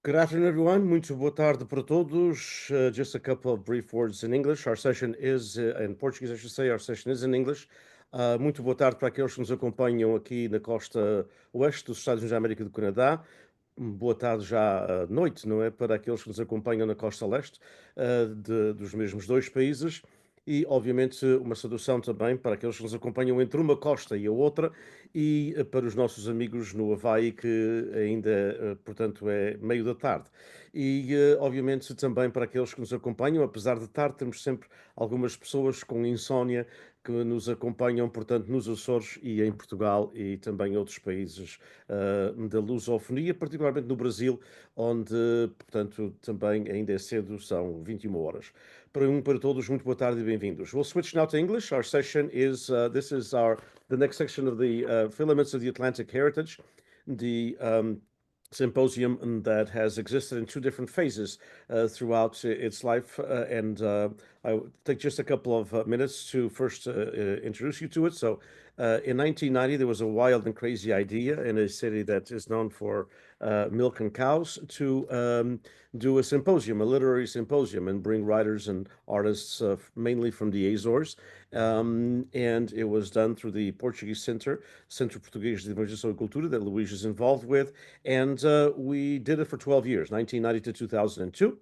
Good afternoon, everyone. Muito boa tarde para todos. Just a couple of brief words in English. Our session is in Portuguese, I should say. Our session is in English. Muito boa tarde para aqueles que nos acompanham aqui na costa oeste dos Estados Unidos da América do Canadá. Boa tarde já à noite, não é? Para aqueles que nos acompanham na costa leste, dos mesmos dois países. E, obviamente, uma saudação também para aqueles que nos acompanham entre uma costa e a outra, e para os nossos amigos no Havaí, que ainda, portanto, é meio da tarde. E, obviamente, também para aqueles que nos acompanham, apesar de tarde, temos sempre algumas pessoas com insónia que nos acompanham, portanto, nos Açores e em Portugal e também em outros países da lusofonia, particularmente no Brasil, onde, portanto, também ainda é cedo, são 21 horas. Para todos, muito boa tarde e bem-vindos. We'll switch now to English. Our session is, this is the next section of the Filaments of the Atlantic Heritage, the symposium that has existed in two different phases throughout its life. I will take just a couple of minutes to first introduce you to it. So, in 1990, there was a wild and crazy idea in a city that is known for milk and cows to do a symposium, a literary symposium, and bring writers and artists mainly from the Azores. And it was done through the Portuguese Centro Português de Evangelização e Cultura, that Luís is involved with. And we did it for 12 years, 1990 to 2002.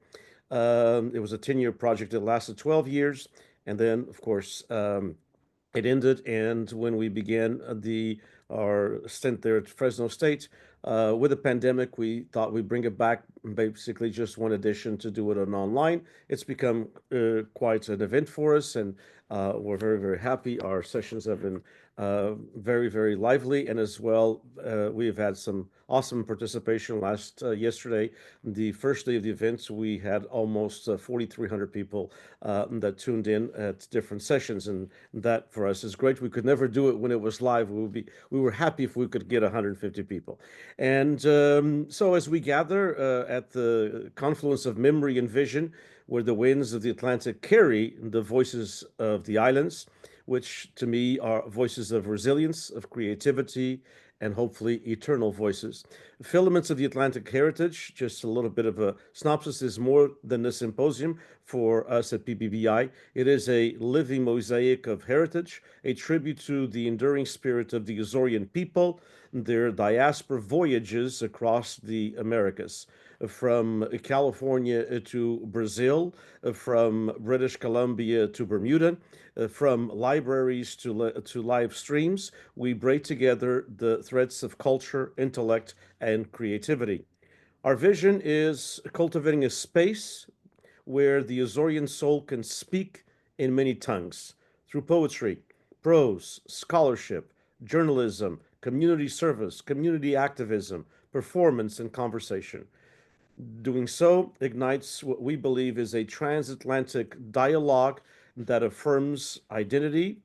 It was a 10-year project that lasted 12 years. And then, of course, it ended. And when we began our stint there at Fresno State, with the pandemic, we thought we'd bring it back, basically just one edition to do it on online. It's become quite an event for us, and we're very, very happy. Our sessions have been very, very lively, and as well, we've had some awesome participation. Yesterday, the first day of the events, we had almost 4,300 people that tuned in at different sessions, and that for us is great. We could never do it when it was live. We were happy if we could get 150 people. And so as we gather at the confluence of memory and vision, where the winds of the Atlantic carry the voices of the islands, which to me are voices of resilience, of creativity, and hopefully eternal voices. Filaments of the Atlantic Heritage, just a little bit of a synopsis, is more than a symposium for us at PBBI. It is a living mosaic of heritage, a tribute to the enduring spirit of the Açorian people, their diaspora voyages across the Americas, from California to Brazil, from British Columbia to Bermuda, from libraries to live streams. We braid together the threads of culture, intellect, and creativity. Our vision is cultivating a space where the Azorian soul can speak in many tongues through poetry, prose, scholarship, journalism, community service, community activism, performance, and conversation. Doing so ignites what we believe is a transatlantic dialogue that affirms identity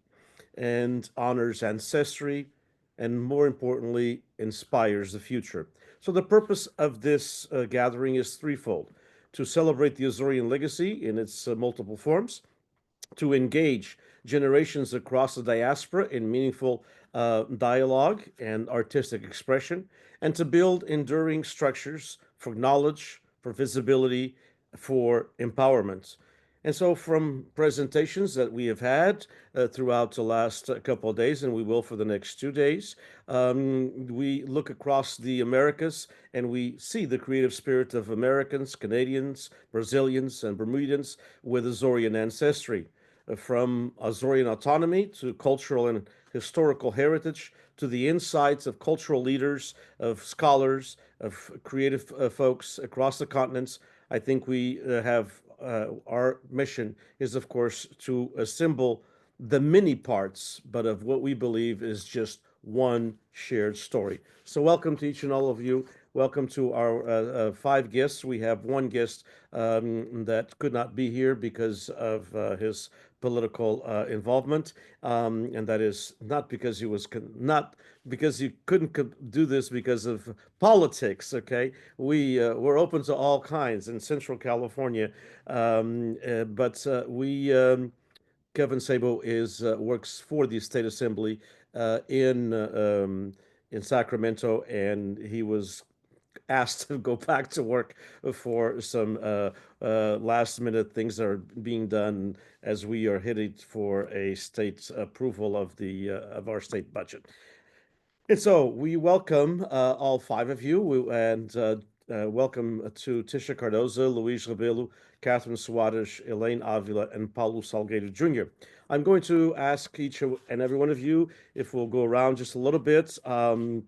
and honors ancestry, and more importantly, inspires the future. So, the purpose of this gathering is threefold: to celebrate the Azorian legacy in its multiple forms, to engage generations across the diaspora in meaningful dialogue and artistic expression, and to build enduring structures for knowledge, for visibility, for empowerment. And so, from presentations that we have had throughout the last couple of days, and we will for the next 2 days, we look across the Americas and we see the creative spirit of Americans, Canadians, Brazilians, and Bermudians with Azorian ancestry. From Azorian autonomy to cultural and historical heritage to the insights of cultural leaders, of scholars, of creative folks across the continents. I think we have our mission is, of course, to assemble the many parts, but of what we believe is just one shared story. So, welcome to each and all of you. Welcome to our five guests. We have one guest that could not be here because of his political involvement, and that is not because he was not because he couldn't do this because of politics. Okay, we're open to all kinds in Central California, but we. Kevin Sabo is works for the state assembly in Sacramento, and he was asked to go back to work for some last minute things that are being done as we are headed for a state approval of our state budget. And so we welcome all five of you, and welcome to Tisha Cardoza, Luis Rebelo, Catherine Suarez, Elaine Avila, and Paulo Salgueiro Jr. I'm going to ask each and every one of you if we'll go around just a little bit, and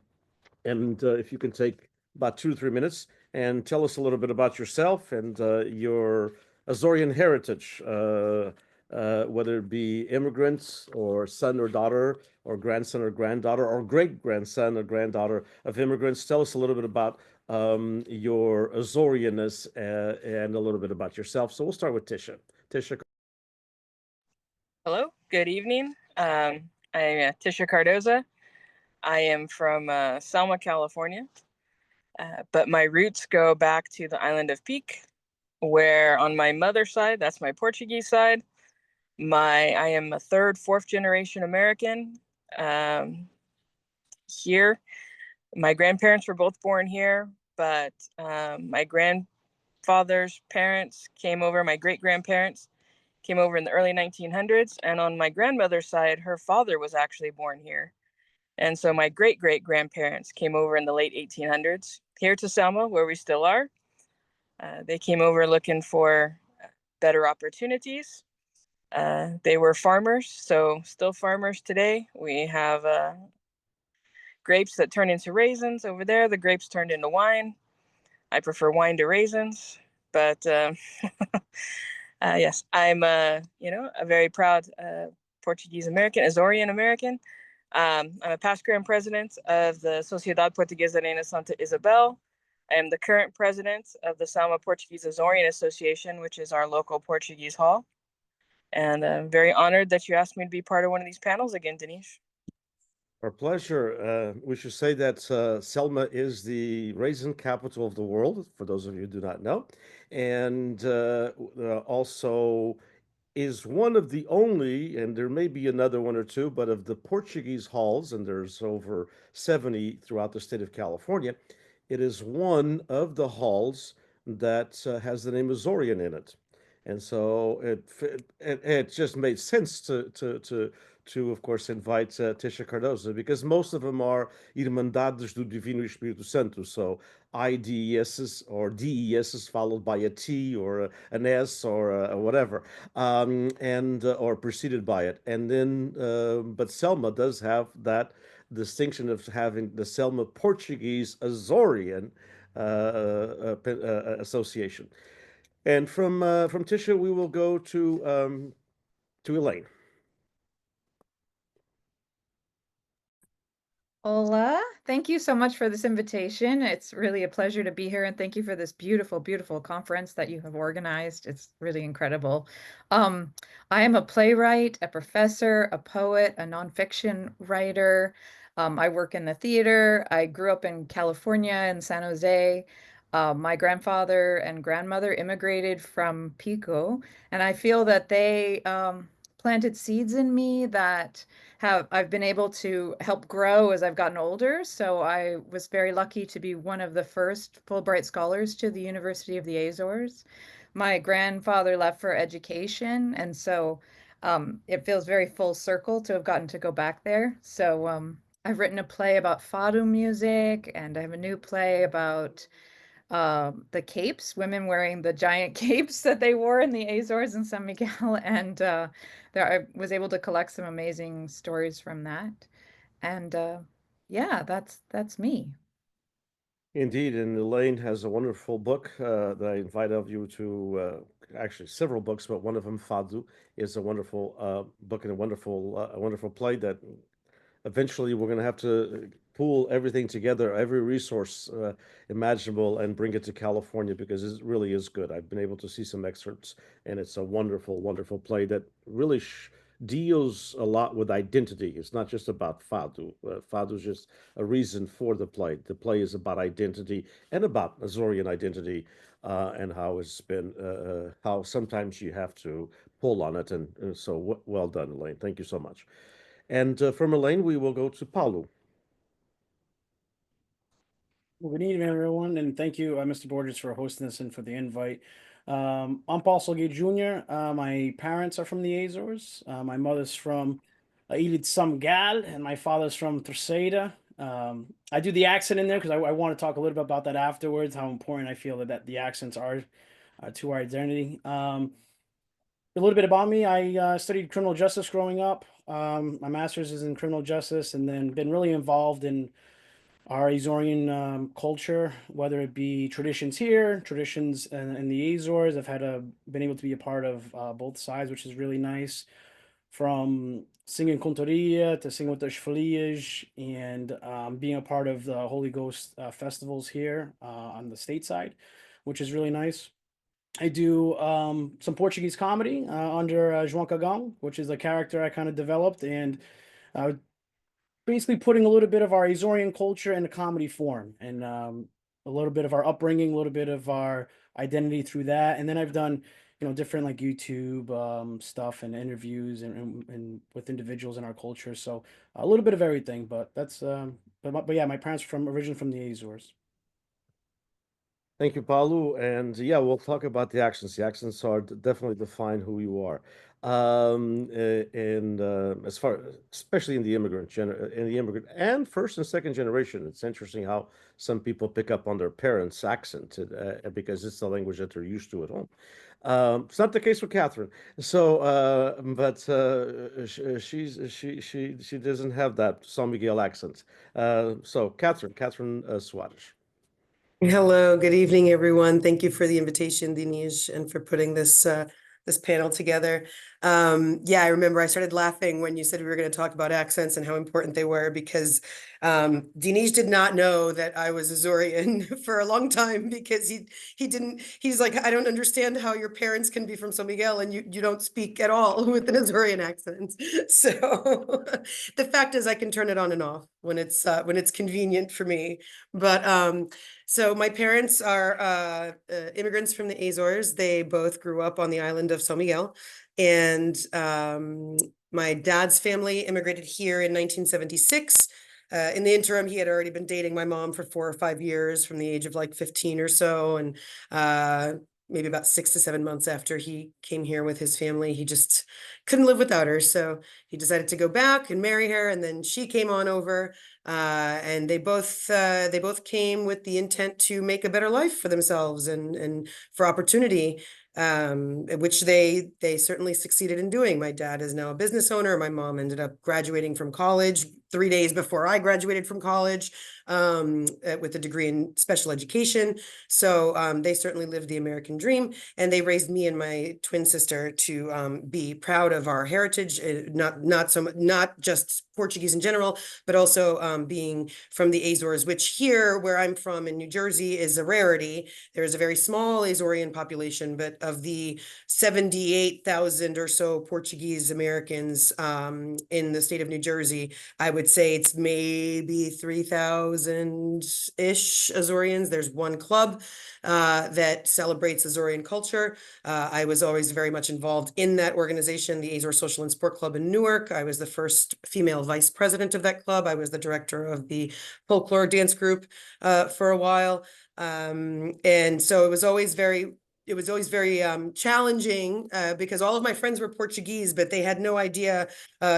if you can take about 2 to 3 minutes and tell us a little bit about yourself and your Azorian heritage, whether it be immigrants or son or daughter or grandson or granddaughter or great grandson or granddaughter of immigrants. Tell us a little bit about your Azorianness and a little bit about yourself. So we'll start with Tisha. Tisha. Hello, good evening. I'm Tisha Cardoza. I am from Selma, California, but my roots go back to the island of Peak, where on my mother's side, that's my Portuguese side, I am a third, fourth generation American here. My grandparents were both born here, but my grandfather's parents came over, my great-grandparents came over in the early 1900s. And on my grandmother's side, her father was actually born here. And so my great-great-grandparents came over in the late 1800s here to Selma, where we still are. They came over looking for better opportunities. They were farmers, so still farmers today. We have grapes that turn into raisins over there. The grapes turned into wine. I prefer wine to raisins, but yes, I'm a very proud Portuguese American, Azorian American. I'm a past grand president of the Sociedade Portuguesa Reina Santa Isabel. I am the current president of the Salma Portuguese Azorian Association, which is our local Portuguese hall. And I'm very honored that you asked me to be part of one of these panels again, Denise. Our pleasure. We should say that Selma is the raisin capital of the world, for those of you who do not know, and also is one of the only, and there may be another one or two, but of the Portuguese halls, and there's over 70 throughout the state of California, it is one of the halls that has the name Azorian in it. And so it just made sense to of course invite Tisha Cardoza, because most of them are Irmandades do Divino Espírito Santo. So IDESs or DESs followed by a T or an S or whatever, and or preceded by it. And then, but Selma does have that distinction of having the Selma Portuguese Azorian association. And from Tisha, we will go to Elaine. Hola, thank you so much for this invitation. It's really a pleasure to be here, and thank you for this beautiful, beautiful conference that you have organized. It's really incredible. I am a playwright, a professor, a poet, a nonfiction writer. I work in the theater. I grew up in California in San Jose. My grandfather and grandmother immigrated from Pico, and I feel that they planted seeds in me that I've been able to help grow as I've gotten older. So I was very lucky to be one of the first Fulbright scholars to the University of the Azores. My grandfather left for education, and so it feels very full circle to have gotten to go back there. So I've written a play about fado music, and I have a new play about the capes, women wearing the giant capes that they wore in the Azores and San Miguel. And I was able to collect some amazing stories from that. And yeah, that's me. Indeed, and Elaine has a wonderful book that I invite of you to, actually several books, but one of them, Fado, is a wonderful book and a wonderful play that eventually we're going to have to pool everything together, every resource imaginable, and bring it to California, because it really is good. I've been able to see some excerpts, and it's a wonderful, wonderful play that really deals a lot with identity. It's not just about fado. Fado is just a reason for the play. The play is about identity and about Azorian identity, and how it's been, how sometimes you have to pull on it. And so well done, Elaine. Thank you so much. And from Elaine, we will go to Paulo. Well, good evening, everyone, and thank you, Mr. Borges, for hosting us and for the invite. I'm Paul Solgate Jr. My parents are from the Azores. My mother's from Ilha de São Miguel, and my father's from Terceira. I do the accent in there because I want to talk a little bit about that afterwards, how important I feel that the accents are to our identity. A little bit about me, I studied criminal justice growing up. My master's is in criminal justice, and then been really involved in our Azorian culture, whether it be traditions here, traditions in the Azores. I've been able to be a part of both sides, which is really nice. From singing cantoria to singing with the Folias, and being a part of the Holy Ghost festivals here on the state side, which is really nice. I do some Portuguese comedy under João Cagão, which is a character I kind of developed, and basically putting a little bit of our Azorian culture in a comedy form, and a little bit of our upbringing, a little bit of our identity through that. And then I've done, different like YouTube stuff and interviews and with individuals in our culture. So a little bit of everything, but that's but yeah, my parents are originally from the Azores. Thank you, Paulo. And yeah, we'll talk about the accents. The accents are definitely define who you are. And as far, especially in the immigrant and first and second generation, it's interesting how some people pick up on their parents' accent because it's the language that they're used to at home. It's not the case with Catherine. So, but she doesn't have that São Miguel accent. So, Catherine Soares. Hello, good evening, everyone. Thank you for the invitation, Dinesh, and for putting this this panel together. Yeah, I remember I started laughing when you said we were going to talk about accents and how important they were, because Dinesh did not know that I was Azorian for a long time, because he's like, I don't understand how your parents can be from San Miguel and you don't speak at all with an Azorian accent. So the fact is I can turn it on and off when it's convenient for me. But so my parents are immigrants from the Azores. They both grew up on the island of San Miguel. And my dad's family immigrated here in 1976. In the interim, he had already been dating my mom for 4 or 5 years from the age of like 15 or so. And maybe about 6 to 7 months after he came here with his family, he just couldn't live without her. So he decided to go back and marry her. And then she came on over. And they both came with the intent to make a better life for themselves and for opportunity, which they certainly succeeded in doing. My dad is now a business owner. My mom ended up graduating from college 3 days before I graduated from college, with a degree in special education. So they certainly lived the American dream, and they raised me and my twin sister to be proud of our heritage, not just Portuguese in general, but also being from the Azores, which here, where I'm from in New Jersey, is a rarity. There is a very small Azorian population, but of the 78,000 or so Portuguese Americans in the state of New Jersey, I would say it's maybe 3,000-ish Azorians. There's one club that celebrates Azorian culture. I was always very much involved in that organization, the Azores Social and Sport Club in Newark. I was the first female vice president of that club. I was the director of the folklore dance group for a while. And so it was always very challenging because all of my friends were Portuguese, but they had no idea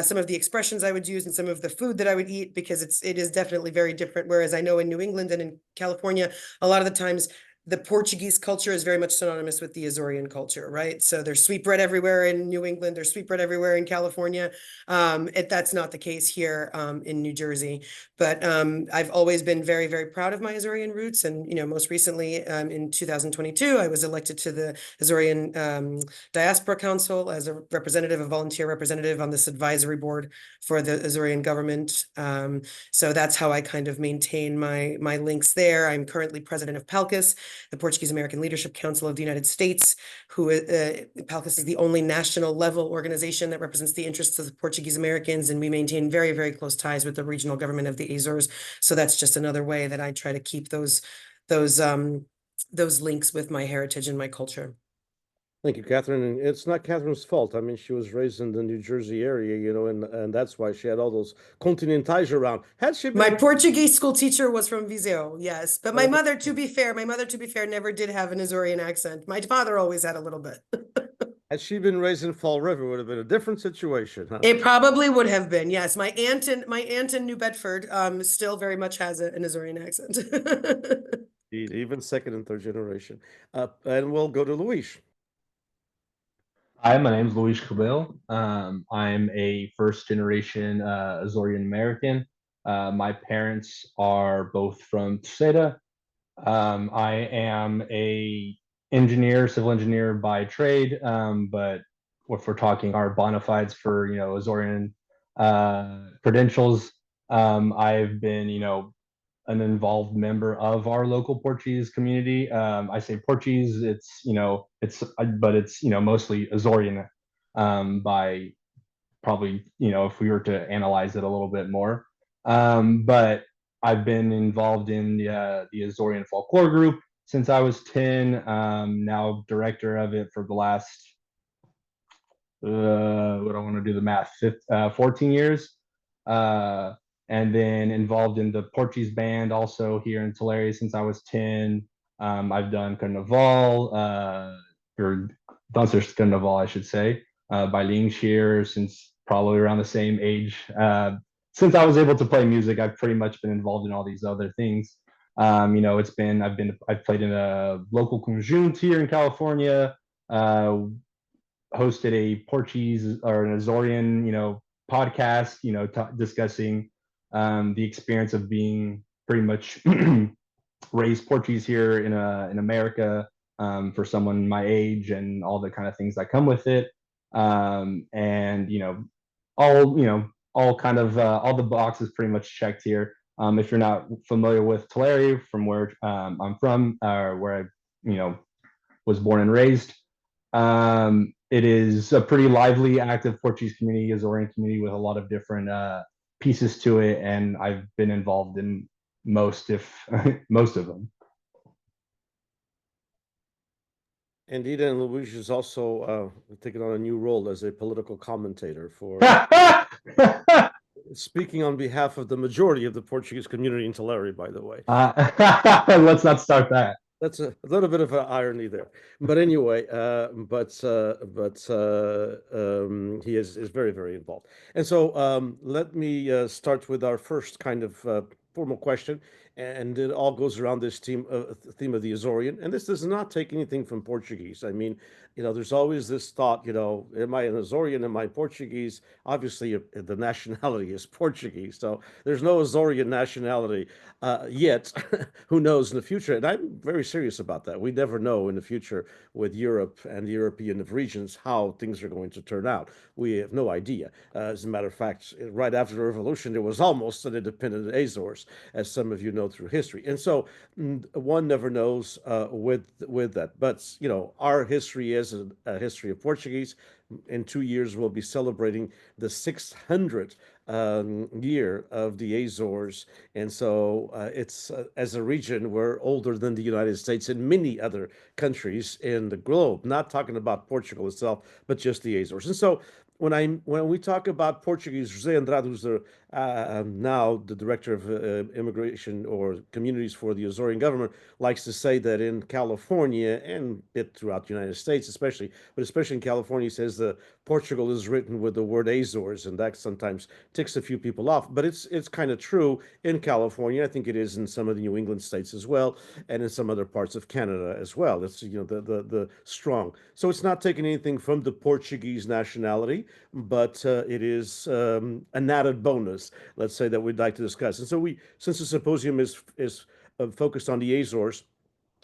some of the expressions I would use and some of the food that I would eat, because it is definitely very different. Whereas I know in New England and in California, a lot of the times the Portuguese culture is very much synonymous with the Azorian culture, right? So there's sweetbread everywhere in New England, there's sweetbread everywhere in California. That's not the case here in New Jersey. But I've always been very, very proud of my Azorian roots. And, most recently in 2022, I was elected to the Azorian Diaspora Council as a representative, a volunteer representative on this advisory board for the Azorian government. So that's how I kind of maintain my links there. I'm currently president of PALCUS, the Portuguese American Leadership Council of the United States, who PALCUS is the only national level organization that represents the interests of the Portuguese Americans, and we maintain very, very close ties with the regional government of the Azores. So that's just another way that I try to keep those links with my heritage and my culture. Thank you, Catherine. And it's not Catherine's fault. I mean, she was raised in the New Jersey area, you know, and that's why she had all those continentais around. Had she been My Portuguese school teacher was from Viseu, yes. But my mother, to be fair, never did have an Azorean accent. My father always had a little bit. had she been raised in Fall River, it would have been a different situation, huh? It probably would have been, yes. My aunt in New Bedford still very much has an Azorean accent. Even second and third generation. And we'll go to Luis. Hi, my name is Luis Cabell. I'm a first generation Azorian American. My parents are both from Terceira. I am a civil engineer by trade, but if we're talking our bona fides for, you know, Azorian credentials, I've been, you know, an involved member of our local Portuguese community. I say Portuguese, it's, you know, but it's, you know, mostly Azorian by probably, you know, if we were to analyze it a little bit more. But I've been involved in the Azorian folklore group since I was 10, now director of it for the last, what I want to do the math, 14 years. And then involved in the Portuguese band also here in Tulare since I was 10. I've done Carnaval, or Dancers Carnaval, I should say, by Ling here since probably around the same age. Since I was able to play music, I've pretty much been involved in all these other things. You know, I've played in a local conjunto here in California, hosted a Portuguese or an Azorian, you know, podcast, you know, discussing the experience of being pretty much raised Portuguese here in America, for someone my age and all the kind of things that come with it. And all kind of all the boxes pretty much checked here. If you're not familiar with Tulare, from where I'm from, or where I, you know, was born and raised, it is a pretty lively, active Portuguese community, Azorian community, with a lot of different pieces to it, and I've been involved in most, if most of them. Indeed, and Luis is also taking on a new role as a political commentator for speaking on behalf of the majority of the Portuguese community in Tulare, by the way. Let's not start that. That's a little bit of an irony there, but anyway, he is very, very involved. And so let me start with our first kind of formal question, and it all goes around this theme of the Azorian. And this does not take anything from Portuguese. I mean, you know, there's always this thought, you know, am I an Azorian? Am I Portuguese? Obviously, the nationality is Portuguese, so there's no Azorian nationality yet. Who knows in the future? And I'm very serious about that. We never know in the future with Europe and the European regions how things are going to turn out. We have no idea. As a matter of fact, right after the revolution, there was almost an independent Azores, as some of you know through history. And so one never knows with that. But, you know, our history is a history of Portuguese. In 2 years, we'll be celebrating the 600th year of the Azores. And so it's, as a region, we're older than the United States and many other countries in the globe, not talking about Portugal itself, but just the Azores. And so when we talk about Portuguese, José Andrade, who's now the director of immigration or communities for the Azorian government, likes to say that in California and bit throughout the United States, especially, but especially in California, he says the Portugal is written with the word Azores, and that sometimes ticks a few people off. But it's kind of true in California. I think it is in some of the New England states as well, and in some other parts of Canada as well. It's, you know, the strong. So it's not taking anything from the Portuguese nationality, but it is an added bonus, let's say, that we'd like to discuss. And so since the symposium is focused on the Azores,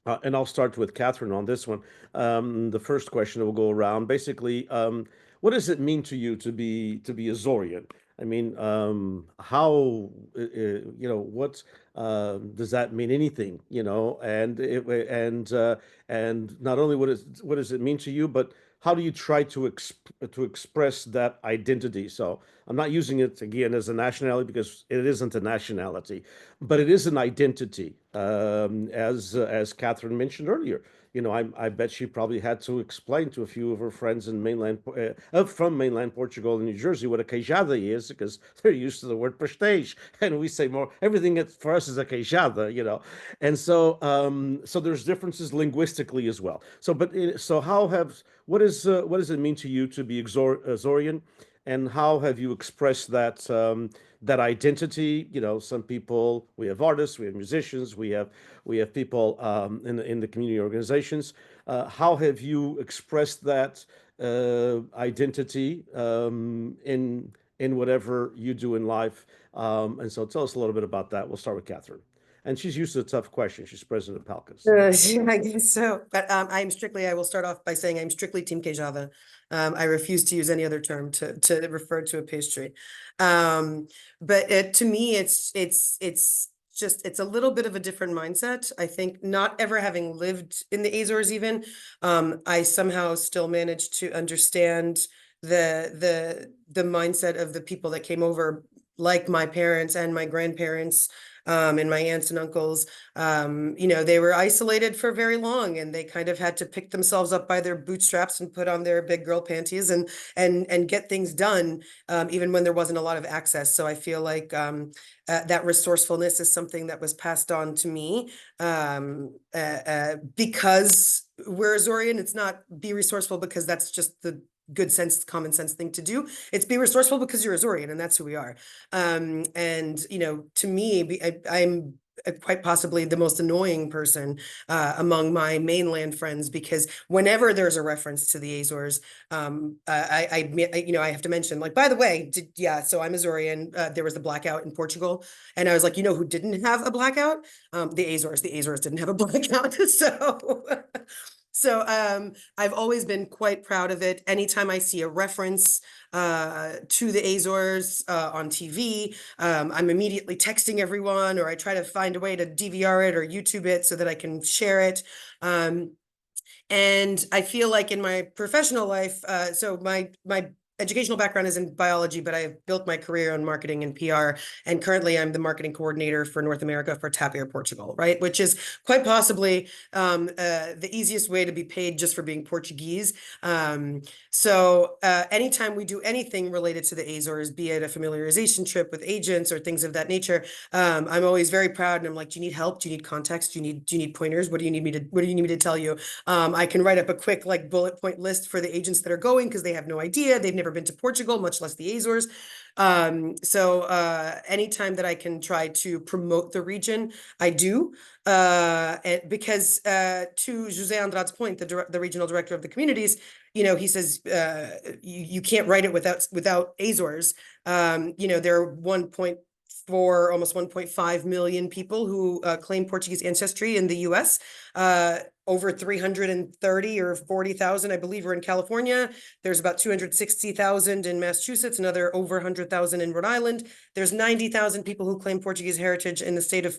and I'll start with Catherine on this one. The first question will go around. Basically, what does it mean to you to be Azorian? I mean, how you know, what does that mean? Anything, you know? And not only what does it mean to you, but how do you try to express that identity? So I'm not using it again as a nationality because it isn't a nationality, but it is an identity. As Catherine mentioned earlier, I bet she probably had to explain to a few of her friends in from mainland Portugal and New Jersey what a queijada is, because they're used to the word prestige, and we say more everything for us is a queijada. And so there's differences linguistically as well. So what does it mean to you to be Azorian, and how have you expressed that identity? Some people, we have artists, we have musicians, we have people in the community organizations. How have you expressed that identity in whatever you do in life? And so tell us a little bit about that. We'll start with Catherine. And she's used to a tough question. She's president of Palcas. I guess so. But I will start off by saying I'm strictly Team Queijada. I refuse to use any other term to refer to a pastry. But to me, it's a little bit of a different mindset. I think not ever having lived in the Azores even, I somehow still managed to understand the mindset of the people that came over, like my parents and my grandparents, and my aunts and uncles. They were isolated for very long, and they kind of had to pick themselves up by their bootstraps and put on their big girl panties and get things done, even when there wasn't a lot of access. So I feel like that resourcefulness is something that was passed on to me, because we're Azorian. It's not be resourceful because that's just the good sense, common sense thing to do. It's be resourceful because you're Azorian, and that's who we are. And to me, I'm quite possibly the most annoying person among my mainland friends, because whenever there's a reference to the Azores, I have to mention, like, by the way, so I'm Azorian. There was the blackout in Portugal, and I was like, who didn't have a blackout? The Azores. The Azores didn't have a blackout. So I've always been quite proud of it. Anytime I see a reference to the Azores on TV, I'm immediately texting everyone, or I try to find a way to DVR it or YouTube it so that I can share it. And I feel like in my professional life, so my educational background is in biology, but I have built my career on marketing and PR. And currently I'm the marketing coordinator for North America for TAP Air Portugal, right? Which is quite possibly the easiest way to be paid just for being Portuguese. So anytime we do anything related to the Azores, be it a familiarization trip with agents or things of that nature, I'm always very proud. And I'm like, do you need help? Do you need context? Do you need pointers? What do you need me to tell you? I can write up a quick bullet point list for the agents that are going, because they have no idea. They've never been to Portugal, much less the Azores. So anytime that I can try to promote the region, I do, because to José Andrade's point, the regional director of the communities, he says you can't write it without Azores. There are 1.4, almost 1.5 million people who claim Portuguese ancestry in the US. Over 330 or 40,000, I believe, are in California. There's about 260,000 in Massachusetts, another over 100,000 in Rhode Island. There's 90,000 people who claim Portuguese heritage in the state of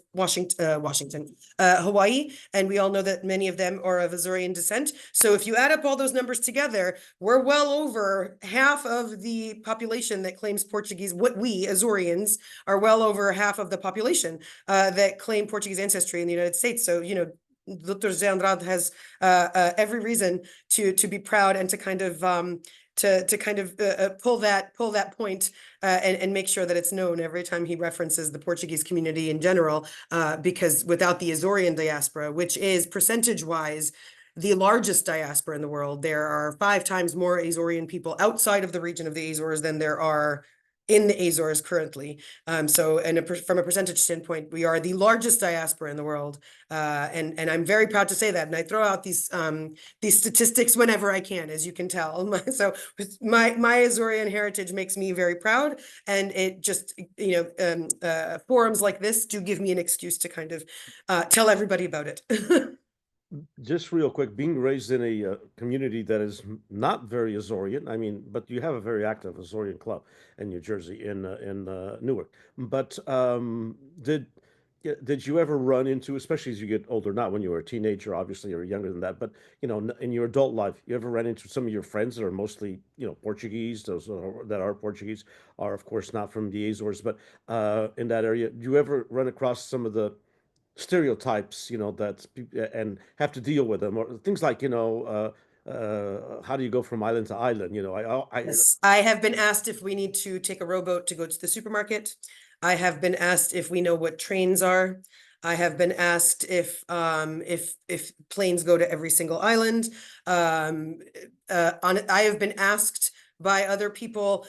Hawaii. And we all know that many of them are of Azorian descent. So if you add up all those numbers together, we're well over half of the population that claims Portuguese. What we Azorians are well over half of the population that claim Portuguese ancestry in the United States. So, Dr. José Andrade has every reason to be proud and to kind of pull that point and make sure that it's known every time he references the Portuguese community in general, because without the Azorian diaspora, which is percentage-wise the largest diaspora in the world, there are 5 times more Azorian people outside of the region of the Azores than there are in the Azores currently. So, from a percentage standpoint, we are the largest diaspora in the world, and I'm very proud to say that. And I throw out these statistics whenever I can, as you can tell. So my Azorian heritage makes me very proud, and it just forums like this do give me an excuse to kind of tell everybody about it. Just real quick, being raised in a community that is not very Azorian, but you have a very active Azorian club in New Jersey, in Newark. But did you ever run into, especially as you get older, not when you were a teenager, obviously, or younger than that, but in your adult life, you ever ran into some of your friends that are mostly, Portuguese, that are Portuguese, are of course not from the Azores, but in that area, do you ever run across some of the stereotypes, and have to deal with them, or things like, how do you go from island to island? Yes, I have been asked if we need to take a rowboat to go to the supermarket. I have been asked if we know what trains are. I have been asked if planes go to every single island. I have been asked by other people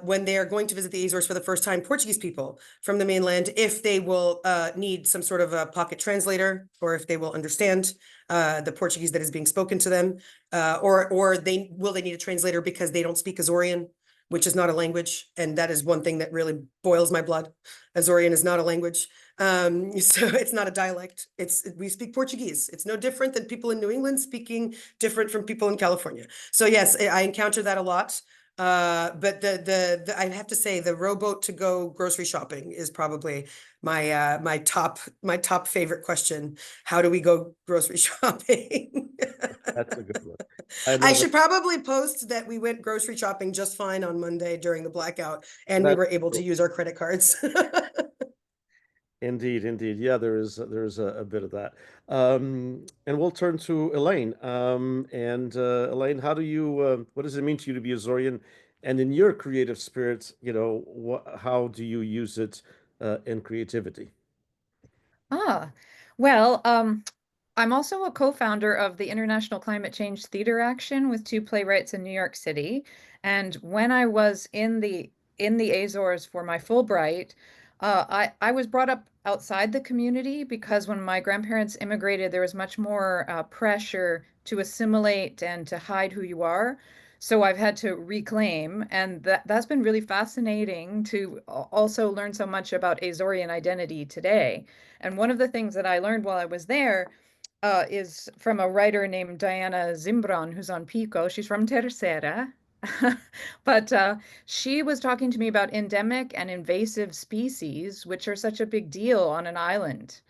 when they are going to visit the Azores for the first time, Portuguese people from the mainland, if they will need some sort of a pocket translator, or if they will understand the Portuguese that is being spoken to them, or they need a translator because they don't speak Azorian, which is not a language, and that is one thing that really boils my blood. Azorian is not a language, so it's not a dialect. We speak Portuguese. It's no different than people in New England speaking different from people in California. So yes, I encounter that a lot. But I have to say the rowboat to go grocery shopping is probably my top favorite question. How do we go grocery shopping? That's a good one. I should probably post that we went grocery shopping just fine on Monday during the blackout, and we were able to use our credit cards. Indeed. Yeah, there is a bit of that. And we'll turn to Elaine. Elaine, what does it mean to you to be Azorian? And in your creative spirit, how do you use it in creativity? Well, I'm also a co-founder of the International Climate Change Theater Action with two playwrights in New York City. And when I was in the Azores for my Fulbright, I was brought up outside the community because when my grandparents immigrated, there was much more pressure to assimilate and to hide who you are. So I've had to reclaim, and that's been really fascinating to also learn so much about Azorian identity today. And one of the things that I learned while I was there is from a writer named Diana Zimbron, who's on Pico. She's from Terceira. But she was talking to me about endemic and invasive species, which are such a big deal on islands.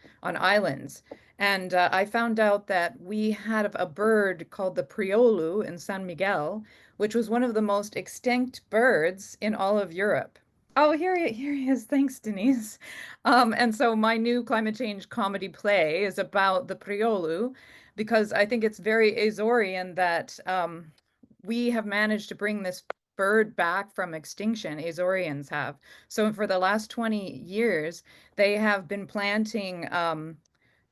And I found out that we had a bird called the Priolu in San Miguel, which was one of the most extinct birds in all of Europe. Oh, here he is. Thanks, Denise. And so my new climate change comedy play is about the Priolu, because I think it's very Azorian that we have managed to bring this bird back from extinction. Azorians have. So for the last 20 years, they have been planting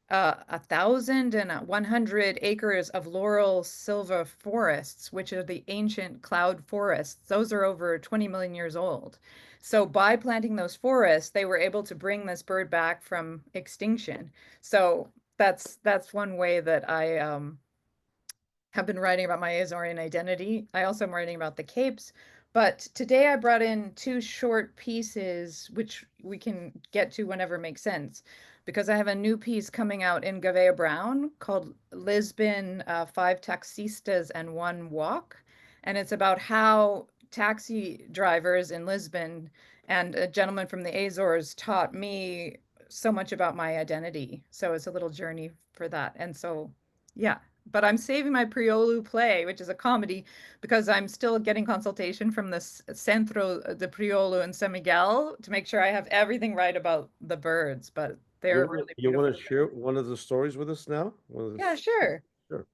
1,100 acres of laurel silva forests, which are the ancient cloud forests. Those are over 20 million years old. So by planting those forests, they were able to bring this bird back from extinction. So that's one way that I have been writing about my Azorian identity. I also am writing about the Capes. But today I brought in two short pieces, which we can get to whenever it makes sense, because I have a new piece coming out in Gouveia Brown called Lisbon, 5 Taxistas and 1 Walk. And it's about how taxi drivers in Lisbon and a gentleman from the Azores taught me so much about my identity. So it's a little journey for that. And so, yeah. But I'm saving my Priolu play, which is a comedy, because I'm still getting consultation from the Centro de Priolu in San Miguel to make sure I have everything right about the birds. But they're really You beautiful. want to share one of the stories with us now? Yeah, sure. Sure.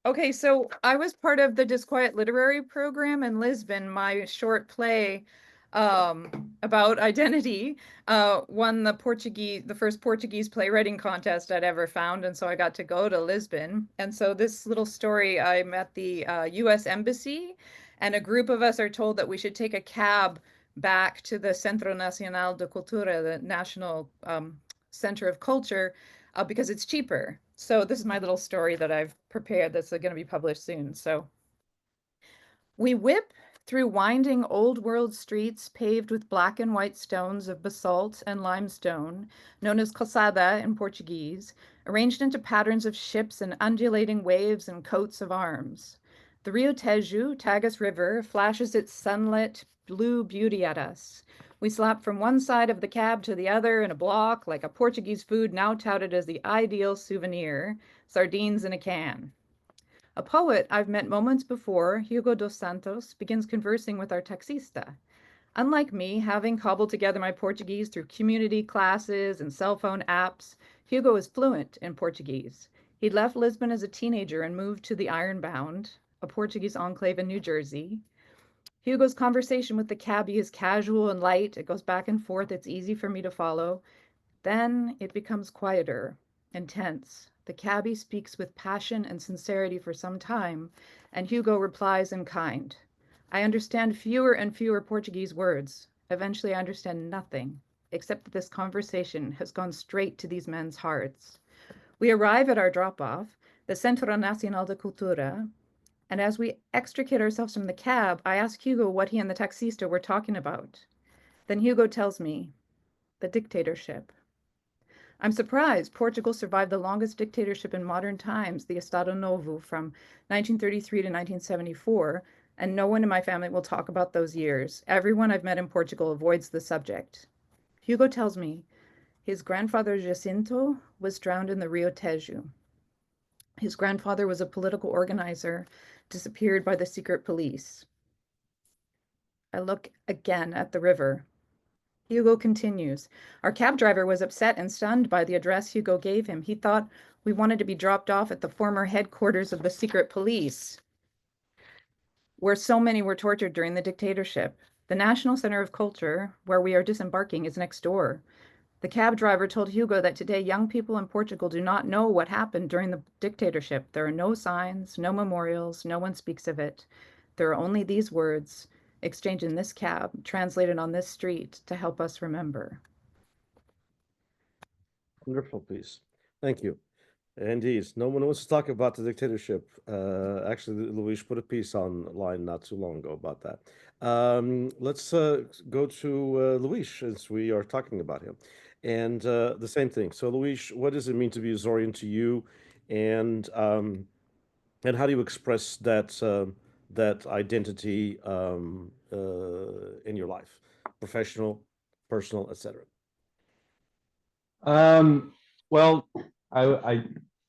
Okay, so I was part of the Disquiet Literary Program in Lisbon. My short play about identity won the first Portuguese playwriting contest I'd ever found, and so I got to go to Lisbon. And so this little story, I'm at the US Embassy, and a group of us are told that we should take a cab back to the Centro Nacional de Cultura, the National Center of Culture, because it's cheaper. So this is my little story that I've prepared that's going to be published soon. So we whip through winding old world streets paved with black and white stones of basalt and limestone, known as calçada in Portuguese, arranged into patterns of ships and undulating waves and coats of arms. The Rio Tejo, Tagus River, flashes its sunlit blue beauty at us. We slapped from one side of the cab to the other in a block like a Portuguese food now touted as the ideal souvenir, sardines in a can. A poet I've met moments before, Hugo dos Santos, begins conversing with our taxista. Unlike me, having cobbled together my Portuguese through community classes and cell phone apps, Hugo is fluent in Portuguese. He left Lisbon as a teenager and moved to the Ironbound, a Portuguese enclave in New Jersey. Hugo's conversation with the cabbie is casual and light. It goes back and forth. It's easy for me to follow. Then it becomes quieter, intense. The cabbie speaks with passion and sincerity for some time, and Hugo replies in kind. I understand fewer and fewer Portuguese words. Eventually, I understand nothing, except that this conversation has gone straight to these men's hearts. We arrive at our drop-off, the Centro Nacional de Cultura, and as we extricate ourselves from the cab, I ask Hugo what he and the taxista were talking about. Then Hugo tells me, the dictatorship. I'm surprised. Portugal survived the longest dictatorship in modern times, the Estado Novo, from 1933 to 1974, and no one in my family will talk about those years. Everyone I've met in Portugal avoids the subject. Hugo tells me his grandfather Jacinto was drowned in the Rio Tejo. His grandfather was a political organizer, disappeared by the secret police. I look again at the river. Hugo continues. Our cab driver was upset and stunned by the address Hugo gave him. He thought we wanted to be dropped off at the former headquarters of the secret police, where so many were tortured during the dictatorship. The National Center of Culture, where we are disembarking, is next door. The cab driver told Hugo that today young people in Portugal do not know what happened during the dictatorship. There are no signs, no memorials, no one speaks of it. There are only these words, exchanged in this cab, translated on this street to help us remember. Wonderful piece. Thank you. Indeed, no one wants to talk about the dictatorship. Actually, Luis put a piece online not too long ago about that. Let's go to Luis, since we are talking about him. And the same thing. So, Luis, what does it mean to be Azorian to you? And how do you express that that identity in your life, professional, personal, etc.? Well, I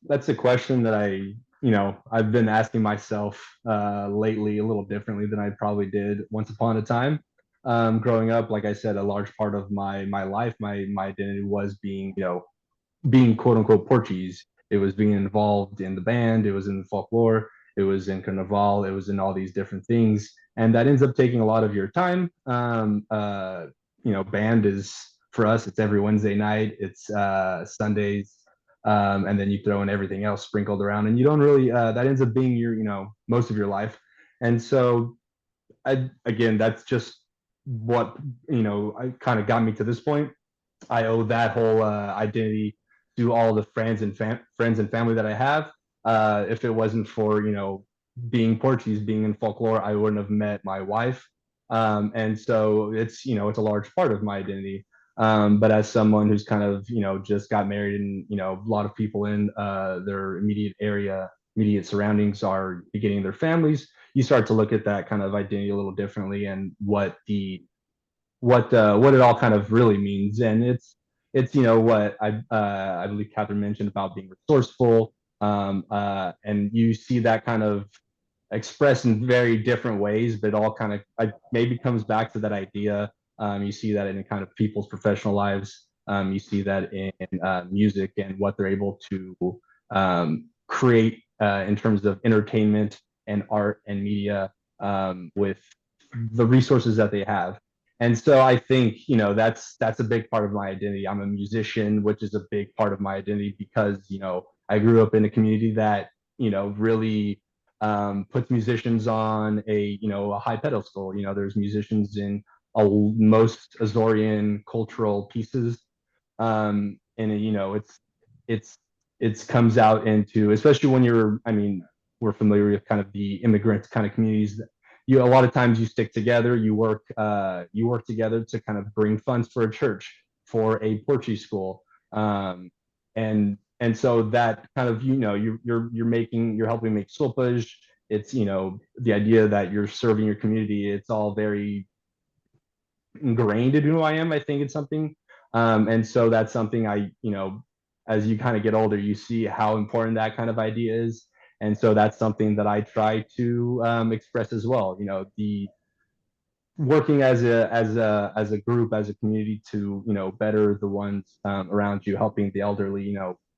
that's a question that I've been asking myself lately a little differently than I probably did once upon a time. Growing up, like I said, a large part of my life, my identity was being quote unquote Portuguese. It was being involved in the band, it was in folklore, it was in carnival, it was in all these different things, and that ends up taking a lot of your time. Band is, for us, it's every Wednesday night, it's Sundays, and then you throw in everything else sprinkled around, and you don't really that ends up being your most of your life. And so again, that's just what I kind of got me to this point. I owe that whole identity to all the friends and family that I have. If it wasn't for being Portuguese, being in folklore, I wouldn't have met my wife. And so it's it's a large part of my identity. But as someone who's kind of just got married, and a lot of people in their immediate surroundings are beginning their families, you start to look at that kind of identity a little differently, and what it all kind of really means. And it's what I believe Catherine mentioned about being resourceful, and you see that kind of expressed in very different ways, but it all kind of maybe comes back to that idea. You see that in kind of people's professional lives. You see that in music and what they're able to create in terms of entertainment and art and media with the resources that they have. And so I think that's a big part of my identity. I'm a musician, which is a big part of my identity, because I grew up in a community that really puts musicians on a high pedestal. There's musicians in most Azorian cultural pieces, and it's comes out into, especially when we're familiar with kind of the immigrant kind of communities. A lot of times you stick together, you work together to kind of bring funds for a church, for a Portuguese school, and so that kind of you're helping make sopas. It's the idea that you're serving your community. It's all very ingrained in who I am. I think it's something, and so that's something I, as you kind of get older, you see how important that kind of idea is, and so that's something that I try to express as well. The working as a group, as a community, to better the ones around you, helping the elderly,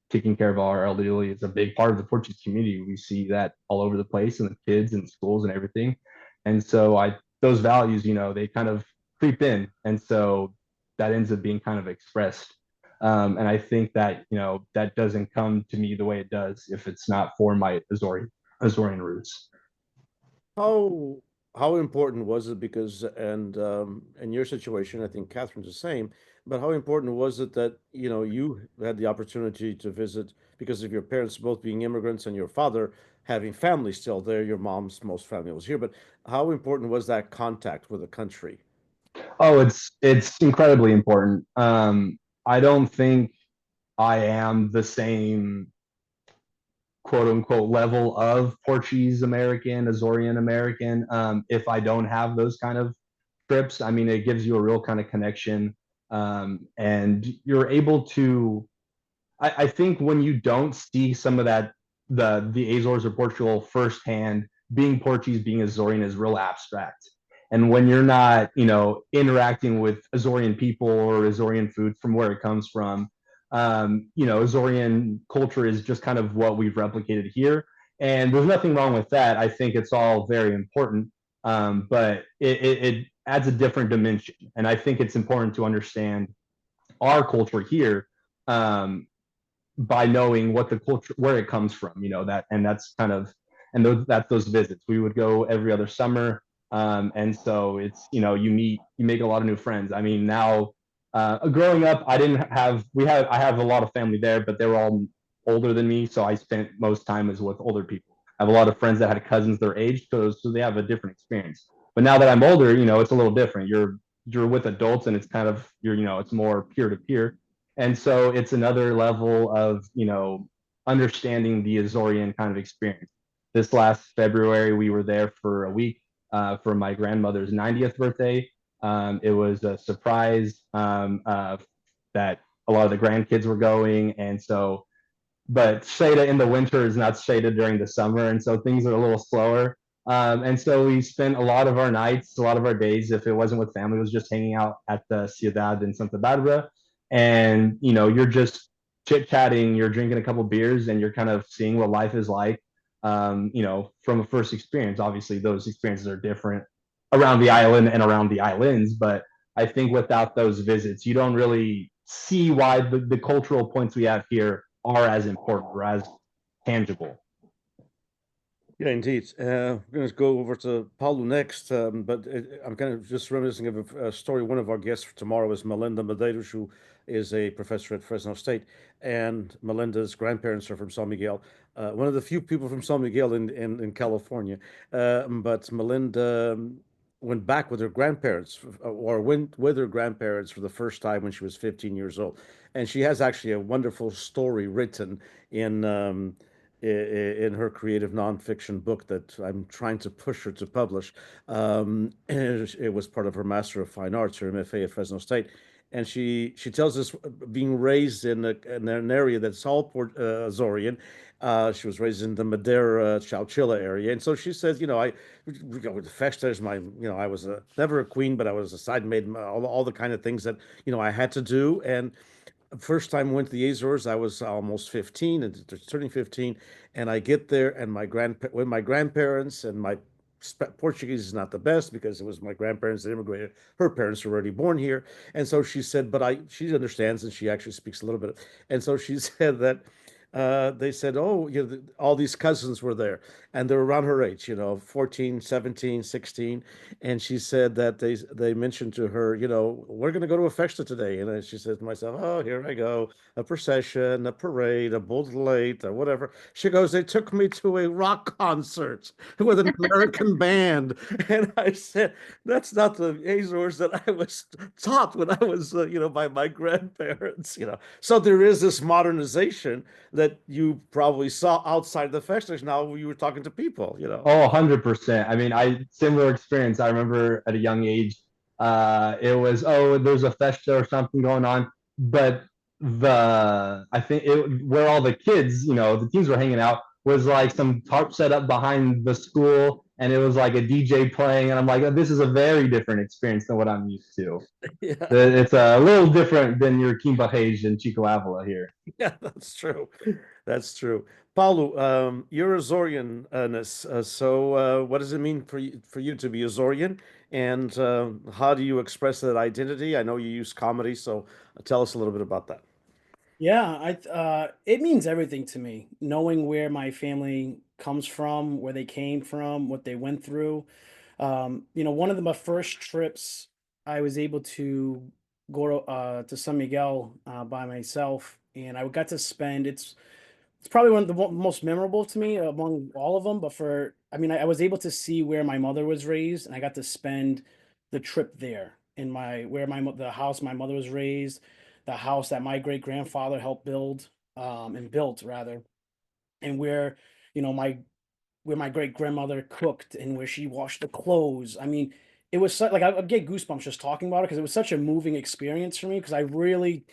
taking care of our elderly is a big part of the Portuguese community. We see that all over the place, in the kids and schools and everything. And so those values, they kind of creep in, and so that ends up being kind of expressed. And I think that that doesn't come to me the way it does if it's not for my Azorian roots. How how important was it? Because in your situation, I think Catherine's the same. But how important was it that you had the opportunity to visit because of your parents both being immigrants and your father having family still there? Your mom's most family was here, but how important was that contact with the country? Oh, it's incredibly important. I don't think I am the same quote unquote level of Portuguese American, Azorian American, if I don't have those kind of trips. I mean, it gives you a real kind of connection, and you're able to. I think when you don't see some of that, the Azores or Portugal firsthand, being Portuguese, being Azorian is real abstract. And when you're not, interacting with Azorian people or Azorian food from where it comes from, Azorian culture is just kind of what we've replicated here. And there's nothing wrong with that. I think it's all very important, but it adds a different dimension. And I think it's important to understand our culture here, by knowing what the culture, where it comes from, that, and that's kind of, and that's those visits. We would go every other summer. And so it's, you make a lot of new friends. I mean, now, growing up, I have a lot of family there, but they were all older than me. So I spent most time as with older people. I have a lot of friends that had cousins their age, so they have a different experience. But now that I'm older, it's a little different. You're with adults, and it's kind of, it's more peer to peer. And so it's another level of, understanding the Azorian kind of experience. This last February, we were there for a week, for my grandmother's 90th birthday. It was a surprise, that a lot of the grandkids were going. And so, but Shada in the winter is not Shada during the summer. And so things are a little slower. And so we spent a lot of our nights, a lot of our days, if it wasn't with family, it was just hanging out at the Ciudad in Santa Barbara. And, you're just chit-chatting, you're drinking a couple beers, and you're kind of seeing what life is like, from a first experience. Obviously, those experiences are different around the island and around the islands, but I think without those visits, you don't really see why the cultural points we have here are as important or as tangible. Yeah, indeed. We're going to go over to Paulo next, but I'm kind of just reminiscing of a story. One of our guests for tomorrow is Melinda Medeiros, who is a professor at Fresno State, and Melinda's grandparents are from San Miguel. One of the few people from San Miguel in California. But Melinda went back with her grandparents, or went with her grandparents for the first time when she was 15 years old. And she has actually a wonderful story written in. In her creative nonfiction book that I'm trying to push her to publish. And it was part of her Master of Fine Arts, her MFA at Fresno State. And she tells us, being raised in an area that's all Azorian. She was raised in the Madeira, Chowchilla area. And so she says, with the Festas, I was never a queen, but I was a side maid, all the kind of things that, I had to do. And first time I went to the Azores, I was almost 15 and turning 15, and I get there, and with my grandparents, and my Portuguese is not the best because it was my grandparents that immigrated. Her parents were already born here, and so she said, but she understands, and she actually speaks a little bit. And so she said that they said, oh, all these cousins were there, and they're around her age, 14, 17, 16. And she said that they mentioned to her, we're going to go to a festa today. And then she said to myself, oh, here I go, a procession, a parade, a boat late, or whatever. She goes, they took me to a rock concert with an American band. And I said, that's not the Azores that I was taught when I was, by my grandparents, So there is this modernization that you probably saw outside the festivals. Now you were talking to people, Oh, 100%. I mean, similar experience. I remember at a young age, It was, oh, there's a festa or something going on, but I think where all the kids, the teens were hanging out was like some tarp set up behind the school, and it was like a DJ playing, and I'm like, oh, this is a very different experience than what I'm used to. Yeah. It's a little different than your Quimbarrage and Chico Avila here. Yeah, that's true. That's true. Paulo, you're Azorian-ness. So what does it mean for you to be Azorian? And how do you express that identity? I know you use comedy, so tell us a little bit about that. Yeah, it means everything to me, knowing where my family comes from, where they came from, what they went through. One of my first trips, I was able to go to San Miguel by myself, and I got to spend. It's probably one of the most memorable to me among all of them. But I was able to see where my mother was raised, and I got to spend the trip there in the house my mother was raised, the house that my great grandfather helped build, and built rather, and where you know my where my great grandmother cooked and where she washed the clothes. I mean, it was like I get goosebumps just talking about it because it was such a moving experience for me because I really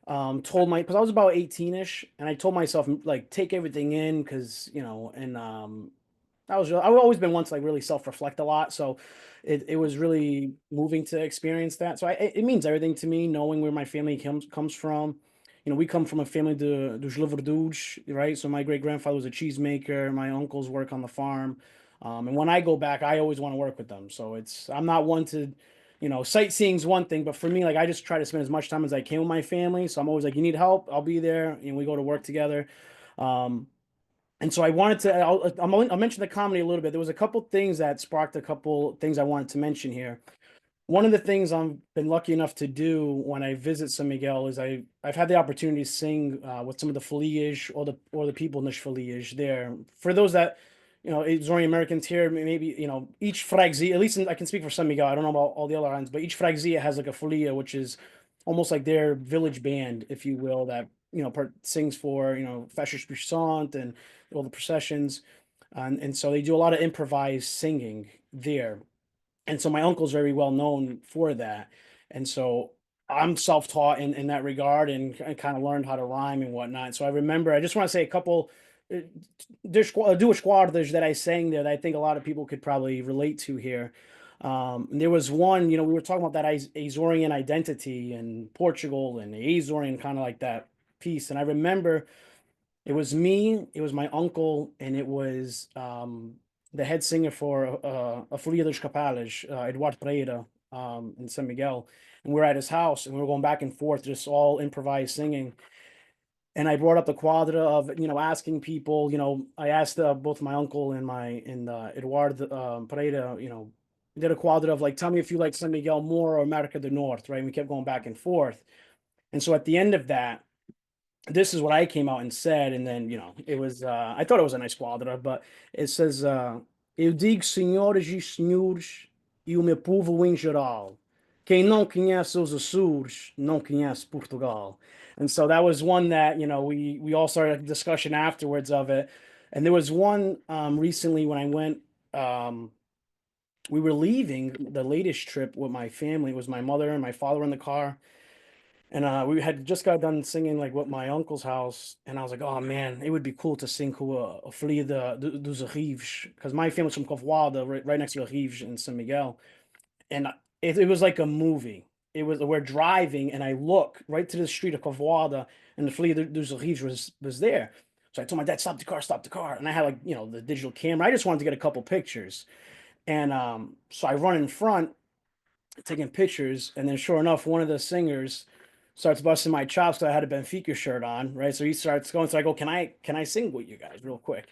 because I was about 18ish and I told myself like take everything in because and I've always been one to like really self-reflect a lot, so it was really moving to experience that. So it means everything to me knowing where my family comes from. We come from a family dos lavradores, right? So my great grandfather was a cheesemaker. My uncles work on the farm, and when I go back, I always want to work with them. So I'm not one to, sightseeing's one thing, but for me, like I just try to spend as much time as I can with my family. So I'm always like, you need help, I'll be there, and we go to work together. And so I wanted to, I'll mention the comedy a little bit. There was a couple things that sparked a couple things I wanted to mention here. One of the things I've been lucky enough to do when I visit San Miguel is I've had the opportunity to sing with some of the foliage or the people in the foliage there. For those that Azorian Americans here, maybe each freguesia, at least I can speak for San Miguel. I don't know about all the other islands, but each freguesia has like a folia, which is almost like their village band, if you will, that sings for Festas Puissant and all the processions, and so they do a lot of improvised singing there. And so my uncle's very well known for that. And so I'm self-taught in that regard and kind of learned how to rhyme and whatnot. So I just want to say a couple duas quadras that I sang there that I think a lot of people could probably relate to here. And there was one, we were talking about that Azorian identity and Portugal and the Azorian kind of like that piece. And I remember it was me, it was my uncle, and it was the head singer for a Folia dos Capales, Eduardo Pereira, in San Miguel. And we were at his house and we were going back and forth, just all improvised singing. And I brought up the quadra of, asking people, I asked both my uncle and Eduardo Pereira, did a quadra of like, tell me if you like San Miguel more or America do Norte, right? And we kept going back and forth. And so at the end of that, this is what I came out and said, and then it was I thought it was a nice quadra, but it says eu digo senhoras e senhores e o meu povo em geral, quem não conhece os Açores não conhece Portugal. And so that was one that we all started a discussion afterwards of it. And there was one recently when I went, we were leaving the latest trip with my family. It was my mother and my father in the car. And we had just got done singing like with my uncle's house, and I was like, "Oh man, it would be cool to sing a Folia dos Arrives," because my family's from Covoada, right next to Arrives in San Miguel, and it was like a movie. We're driving, and I look right to the street of Covoada, and the Folia dos Arrives was there. So I told my dad, "Stop the car," and I had like the digital camera. I just wanted to get a couple pictures, and so I run in front, taking pictures, and then sure enough, one of the singers starts busting my chops because I had a Benfica shirt on, right? So he starts going, so I go, can I sing with you guys real quick?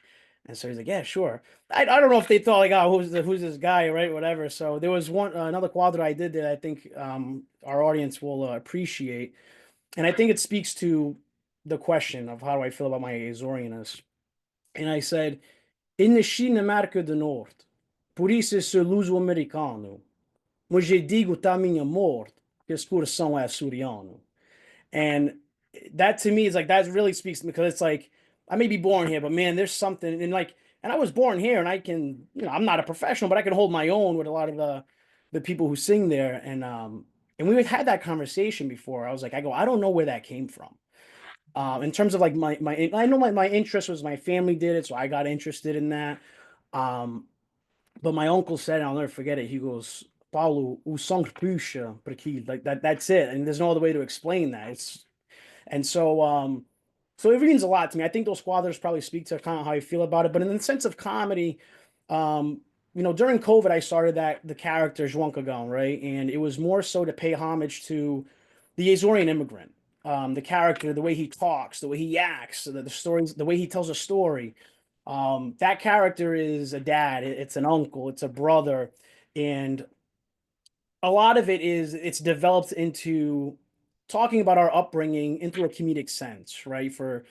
And so he's like, yeah, sure. I don't know if they thought like, oh, who's this guy, right? Whatever. So there was another quadra I did that I think our audience will appreciate. And I think it speaks to the question of how do I feel about my Azorianness. And I said, in the China América do Norte, por isso eu sou luso-americano, mas eu digo tá minha morte, que esse coração é açoriano. And that to me is like, that really speaks to me because it's like, I may be born here, but man, there's something and I was born here and I can, I'm not a professional, but I can hold my own with a lot of the people who sing there, and we had that conversation before. I was like, I don't know where that came from. In terms of like I know my interest was my family did it, so I got interested in that. But my uncle said, and I'll never forget it. He goes, "Paulo, o som puxa por aqui." Like that's it, and there's no other way to explain that. So it means a lot to me. I think those squatters probably speak to kind of how I feel about it. But in the sense of comedy, during COVID, I started the character João Cagão, right? And it was more so to pay homage to the Azorian immigrant, the character, the way he talks, the way he acts, the stories, the way he tells a story. That character is a dad, it's an uncle, it's a brother, and a lot of it's developed into talking about our upbringing into a comedic sense, right? For,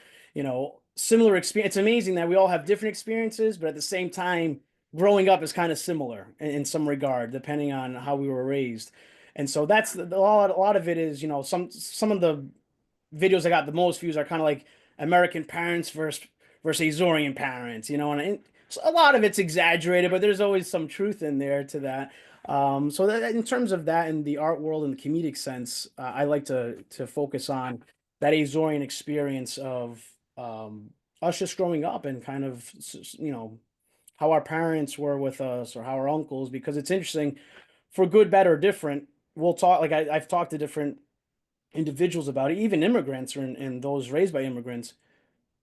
similar experience. It's amazing that we all have different experiences, but at the same time, growing up is kind of similar in some regard, depending on how we were raised. And so that's a lot of it is, some of the videos that got the most views are kind of like American parents versus Azorian parents, and so a lot of it's exaggerated, but there's always some truth in there to that. So that in terms of that in the art world and the comedic sense, I like to focus on that Azorian experience of us just growing up and kind of how our parents were with us or how our uncles, because it's interesting, for good, better, or different. We'll talk, like I've talked to different individuals about it, even immigrants and those raised by immigrants,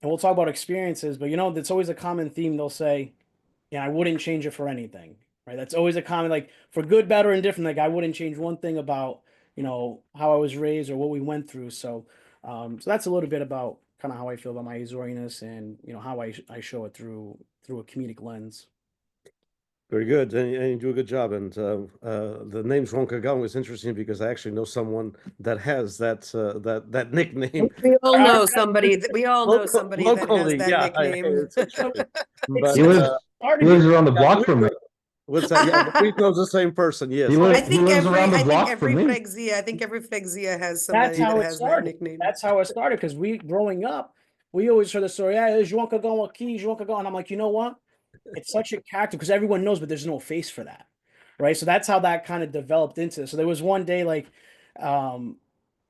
and we'll talk about experiences. But that's always a common theme. They'll say, "Yeah, I wouldn't change it for anything." Right? That's always a common, like, for good, better, and different. Like, I wouldn't change one thing about how I was raised or what we went through. So, so that's a little bit about kind of how I feel about my Azorianness and how I show it through a comedic lens. Very good, and you do a good job. And the name João Cagão is interesting because I actually know someone that has that nickname. We all know somebody. We all know somebody that has Locally, that yeah, nickname. it's interesting. But He lives around the block from me. what's that? Yeah, we know the same person. Yes. He lives around the block from me. I think every Flexia has somebody That's how that it has started. that nickname. That's how it started, because growing up, we always heard the story, "Yeah, João Cagão aqui, João Cagão," and I'm like, you know what? It's such a character because everyone knows, but there's no face for that, right? So that's how that kind of developed into it. So there was one day, like, I don't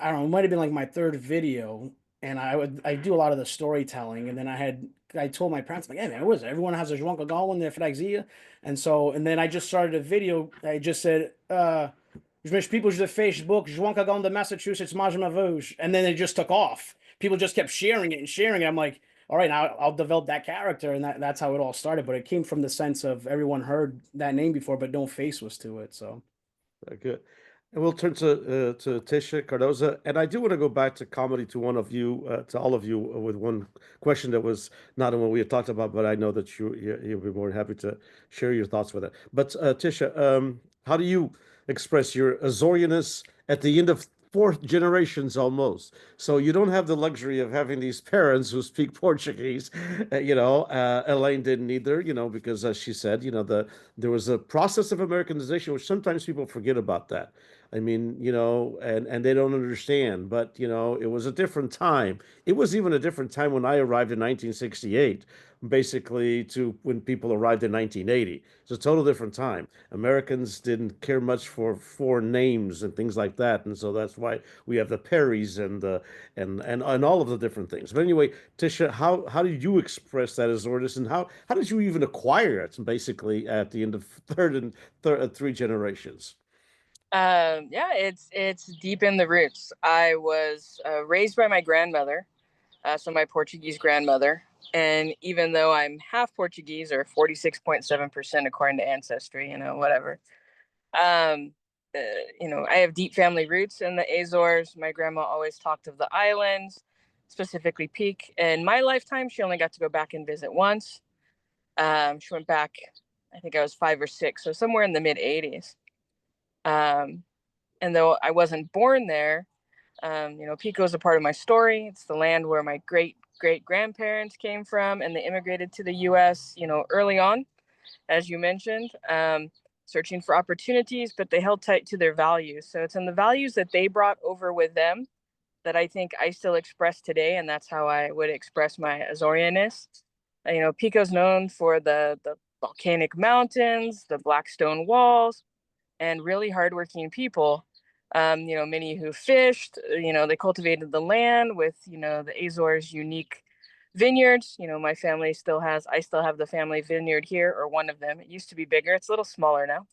know, it might have been like my third video, and I do a lot of the storytelling, and then I told my parents, like, "Hey man, what is it? Everyone has a João Cagão in their Flexia," and then I just started a video. I just said, "Os meus people do Facebook, João Cagão de Massachusetts, mais uma vez," and then it just took off. People just kept sharing it and sharing it. I'm like, all right, now I'll develop that character, and that's how it all started. But it came from the sense of everyone heard that name before, but no face was to it. So Very good. And we'll turn to Tisha Cardoza. And I do want to go back to comedy to one of you, to all of you, with one question that was not in what we had talked about, but I know that you'll be more than happy to share your thoughts with it. But Tisha, how do you express your Azorianness at the end of 4 generations almost? So you don't have the luxury of having these parents who speak Portuguese. Elaine didn't either, because as she said, there was a process of Americanization, which sometimes people forget about that. I mean, and they don't understand, but, it was a different time. It was even a different time when I arrived in 1968, basically, to when people arrived in 1980. It's a total different time. Americans didn't care much for foreign names and things like that. And so that's why we have the Perrys and all of the different things. But anyway, Tisha, how did you express that as Azorianness, and how did you even acquire it, basically, at the end of third 3 generations? Yeah, it's deep in the roots. I was raised by my grandmother, so my Portuguese grandmother, and even though I'm half Portuguese, or 46.7% according to Ancestry, whatever, I have deep family roots in the Azores. My grandma always talked of the islands, specifically Peak. In my lifetime, she only got to go back and visit once. She went back, I think I was 5 or 6, so somewhere in the mid 80s. And though I wasn't born there, Pico is a part of my story. It's the land where my great grandparents came from, and they immigrated to the U.S., early on, as you mentioned, searching for opportunities, but they held tight to their values. So it's in the values that they brought over with them that I think I still express today, and that's how I would express my Azorianness. Pico's known for the volcanic mountains, the black stone walls, and really hardworking people. You know, many who fished, you know, they cultivated the land with, you know, the Azores' unique vineyards. You know, my family still has, I still have the family vineyard here, or one of them. It used to be bigger. It's a little smaller now.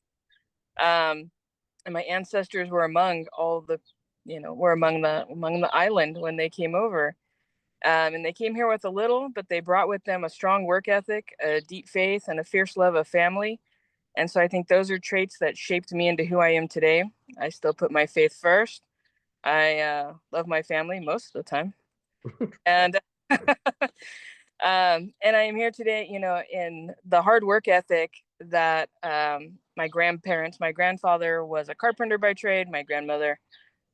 And my ancestors were among all the, you know, were among the island when they came over. And they came here with a little, but they brought with them a strong work ethic, a deep faith, and a fierce love of family. And so I think those are traits that shaped me into who I am today. I still put my faith first. I love my family most of the time. And and I am here today, you know, in the hard work ethic that my grandparents, my grandfather was a carpenter by trade. My grandmother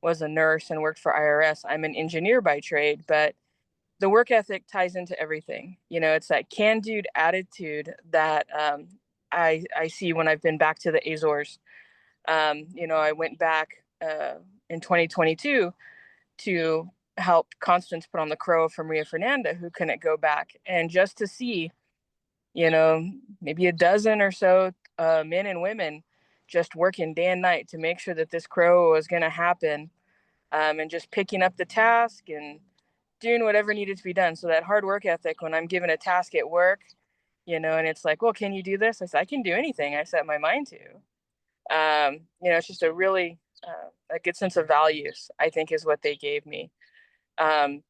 was a nurse and worked for IRS. I'm an engineer by trade, but the work ethic ties into everything. You know, it's that can-do attitude that I see when I've been back to the Azores. You know, I went back in 2022 to help Constance put on the crow for Maria Fernanda, who couldn't go back. And just to see, you know, maybe a dozen or so men and women just working day and night to make sure that this crow was going to happen, and just picking up the task and doing whatever needed to be done. So that hard work ethic, when I'm given a task at work, you know, and it's like, well, can you do this? I said, I can do anything I set my mind to. You know, it's just a really a good sense of values, I think, is what they gave me. And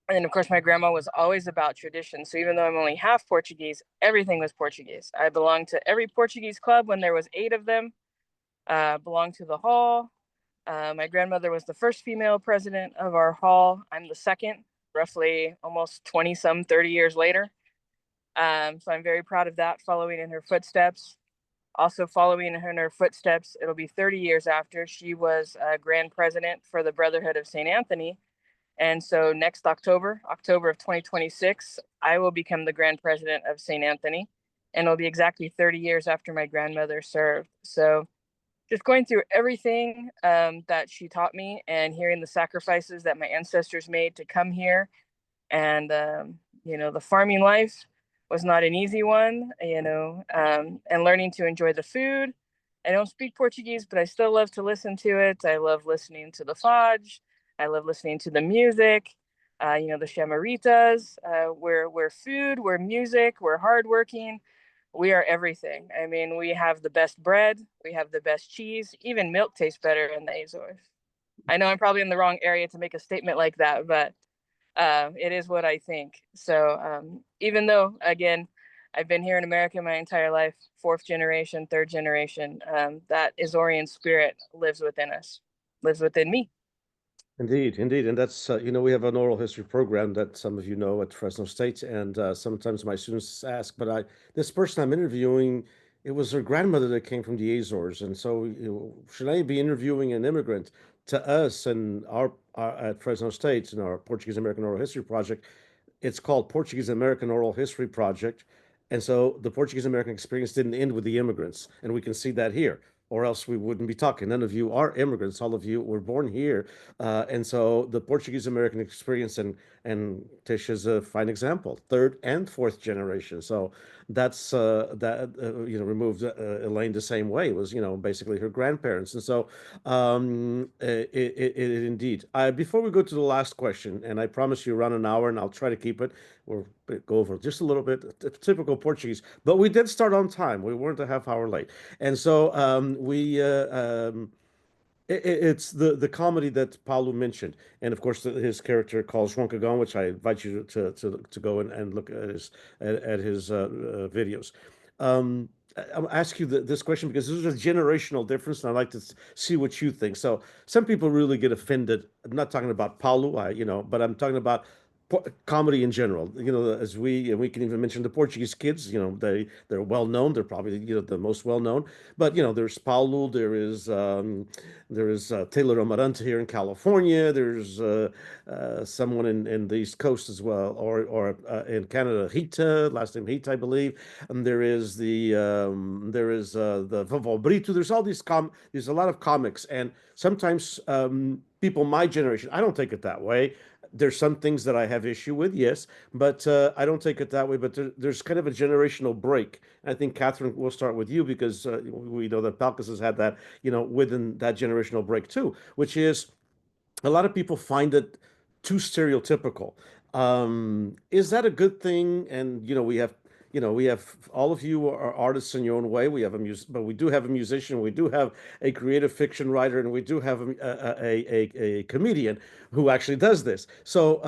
then, of course, my grandma was always about tradition. So even though I'm only half Portuguese, everything was Portuguese. I belonged to every Portuguese club when there was 8 of them, belonged to the hall. My grandmother was the first female president of our hall. I'm the second, roughly almost 30 years later. So I'm very proud of that, following in her footsteps. Also following in her footsteps, it'll be 30 years after, she was grand president for the Brotherhood of St. Anthony. And so next October of 2026, I will become the grand president of St. Anthony. And it'll be exactly 30 years after my grandmother served. So just going through everything that she taught me, and hearing the sacrifices that my ancestors made to come here. And, you know, the farming life was not an easy one, you know, and learning to enjoy the food. I don't speak Portuguese, but I still love to listen to it. I love listening to the FLAD. I love listening to the music, you know, the chamaritas. We're food, we're music, we're hardworking. We are everything. I mean, we have the best bread, we have the best cheese, even milk tastes better in the Azores. I know I'm probably in the wrong area to make a statement like that, but it is what I think. So even though, again, I've been here in America my entire life, 4th generation, 3rd generation, that Azorian spirit lives within us, lives within me. Indeed, indeed. And that's, you know, we have an oral history program that some of you know at Fresno State. And sometimes my students ask, but this person I'm interviewing, it was her grandmother that came from the Azores. And so, you know, should I be interviewing an immigrant? To us and our at Fresno State in our Portuguese American Oral History Project, it's called Portuguese American Oral History Project. And so the Portuguese American experience didn't end with the immigrants. And we can see that here, or else we wouldn't be talking. None of you are immigrants. All of you were born here. And so the Portuguese American experience, and Tish is a fine example, 3rd and 4th generation. So that's you know, removed Elaine the same way. It was, you know, basically her grandparents. And so it indeed. Before we go to the last question, and I promise you around an hour, and I'll try to keep it, we'll go over just a little bit, typical Portuguese, but we did start on time. We weren't a half hour late. And so it's the comedy that Paulo mentioned, and of course his character called João Cagão, which I invite you to go and look at his videos. I'll ask you this question because there's a generational difference, and I'd like to see what you think. So some people really get offended. I'm not talking about Paulo, you know, but I'm talking about comedy in general. You know, as we can even mention the Portuguese kids. You know, they're well known. They're probably, you know, the most well known. But you know, there's Paulo. There is Taylor Amarante here in California. There's someone in the East Coast as well, or in Canada, Rita, last name Rita, I believe. And there is the Vovó Brito. There's all these there's a lot of comics, and sometimes people my generation, I don't take it that way. there's some things that I have issue with, yes, but I don't take it that way. But there's kind of a generational break. I think Catherine, we'll start with you because we know that Palkas has had that, within that generational break too, which is a lot of people find it too stereotypical. Is that a good thing? And we have all of you are artists in your own way. We have but we do have a musician. We do have a creative fiction writer, and we do have a comedian who actually does this. So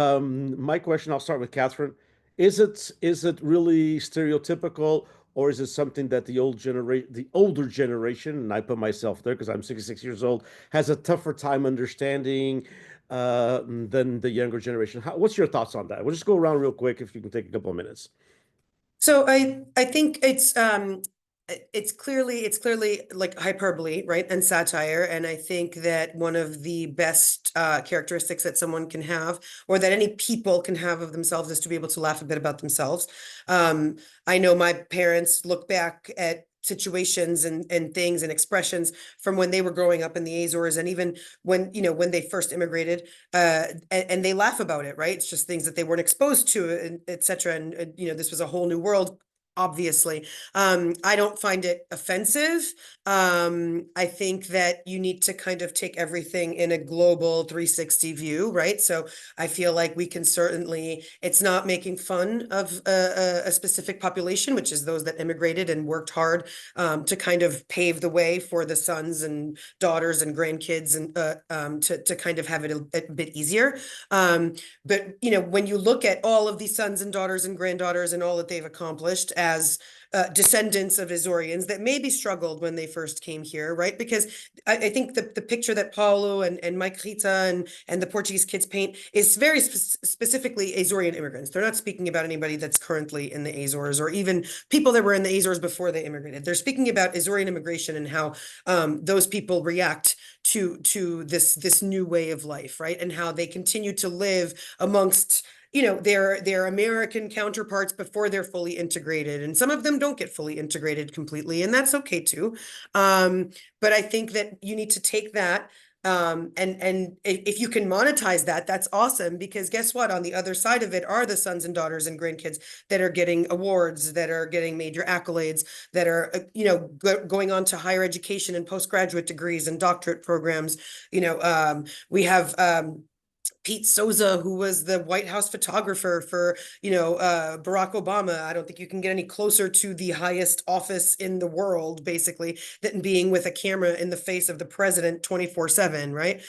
my question, I'll start with Catherine. Is it really stereotypical, or is it something that the older generation, and I put myself there because I'm 66 years old, has a tougher time understanding than the younger generation? What's your thoughts on that? We'll just go around real quick if you can take a couple of minutes. So I think it's clearly like hyperbole, right, and satire. And I think that one of the best characteristics that someone can have, or that any people can have of themselves, is to be able to laugh a bit about themselves. I know my parents look back at situations and things and expressions from when they were growing up in the Azores, and even when they first immigrated, and they laugh about it, right? It's just things that they weren't exposed to, and etc. And this was a whole new world, obviously. I don't find it offensive. I think that you need to kind of take everything in a global 360 view, right? So I feel like we can certainly, it's not making fun of a specific population, which is those that immigrated and worked hard to kind of pave the way for the sons and daughters and grandkids, and to kind of have it a bit easier. But when you look at all of these sons and daughters and granddaughters and all that they've accomplished as descendants of Azorians that maybe struggled when they first came here, right? Because I think the picture that Paulo and Mike Rita and the Portuguese kids paint is very specifically Azorian immigrants. They're not speaking about anybody that's currently in the Azores, or even people that were in the Azores before they immigrated. They're speaking about Azorian immigration and how those people react to this new way of life, right? And how they continue to live amongst their American counterparts before they're fully integrated. And some of them don't get fully integrated completely, and that's okay too. But I think that you need to take that, and if you can monetize that, that's awesome, because guess what? On the other side of it are the sons and daughters and grandkids that are getting awards, that are getting major accolades, that are going on to higher education and postgraduate degrees and doctorate programs. We have Pete Souza, who was the White House photographer for, Barack Obama. I don't think you can get any closer to the highest office in the world, basically, than being with a camera in the face of the president 24/7, right?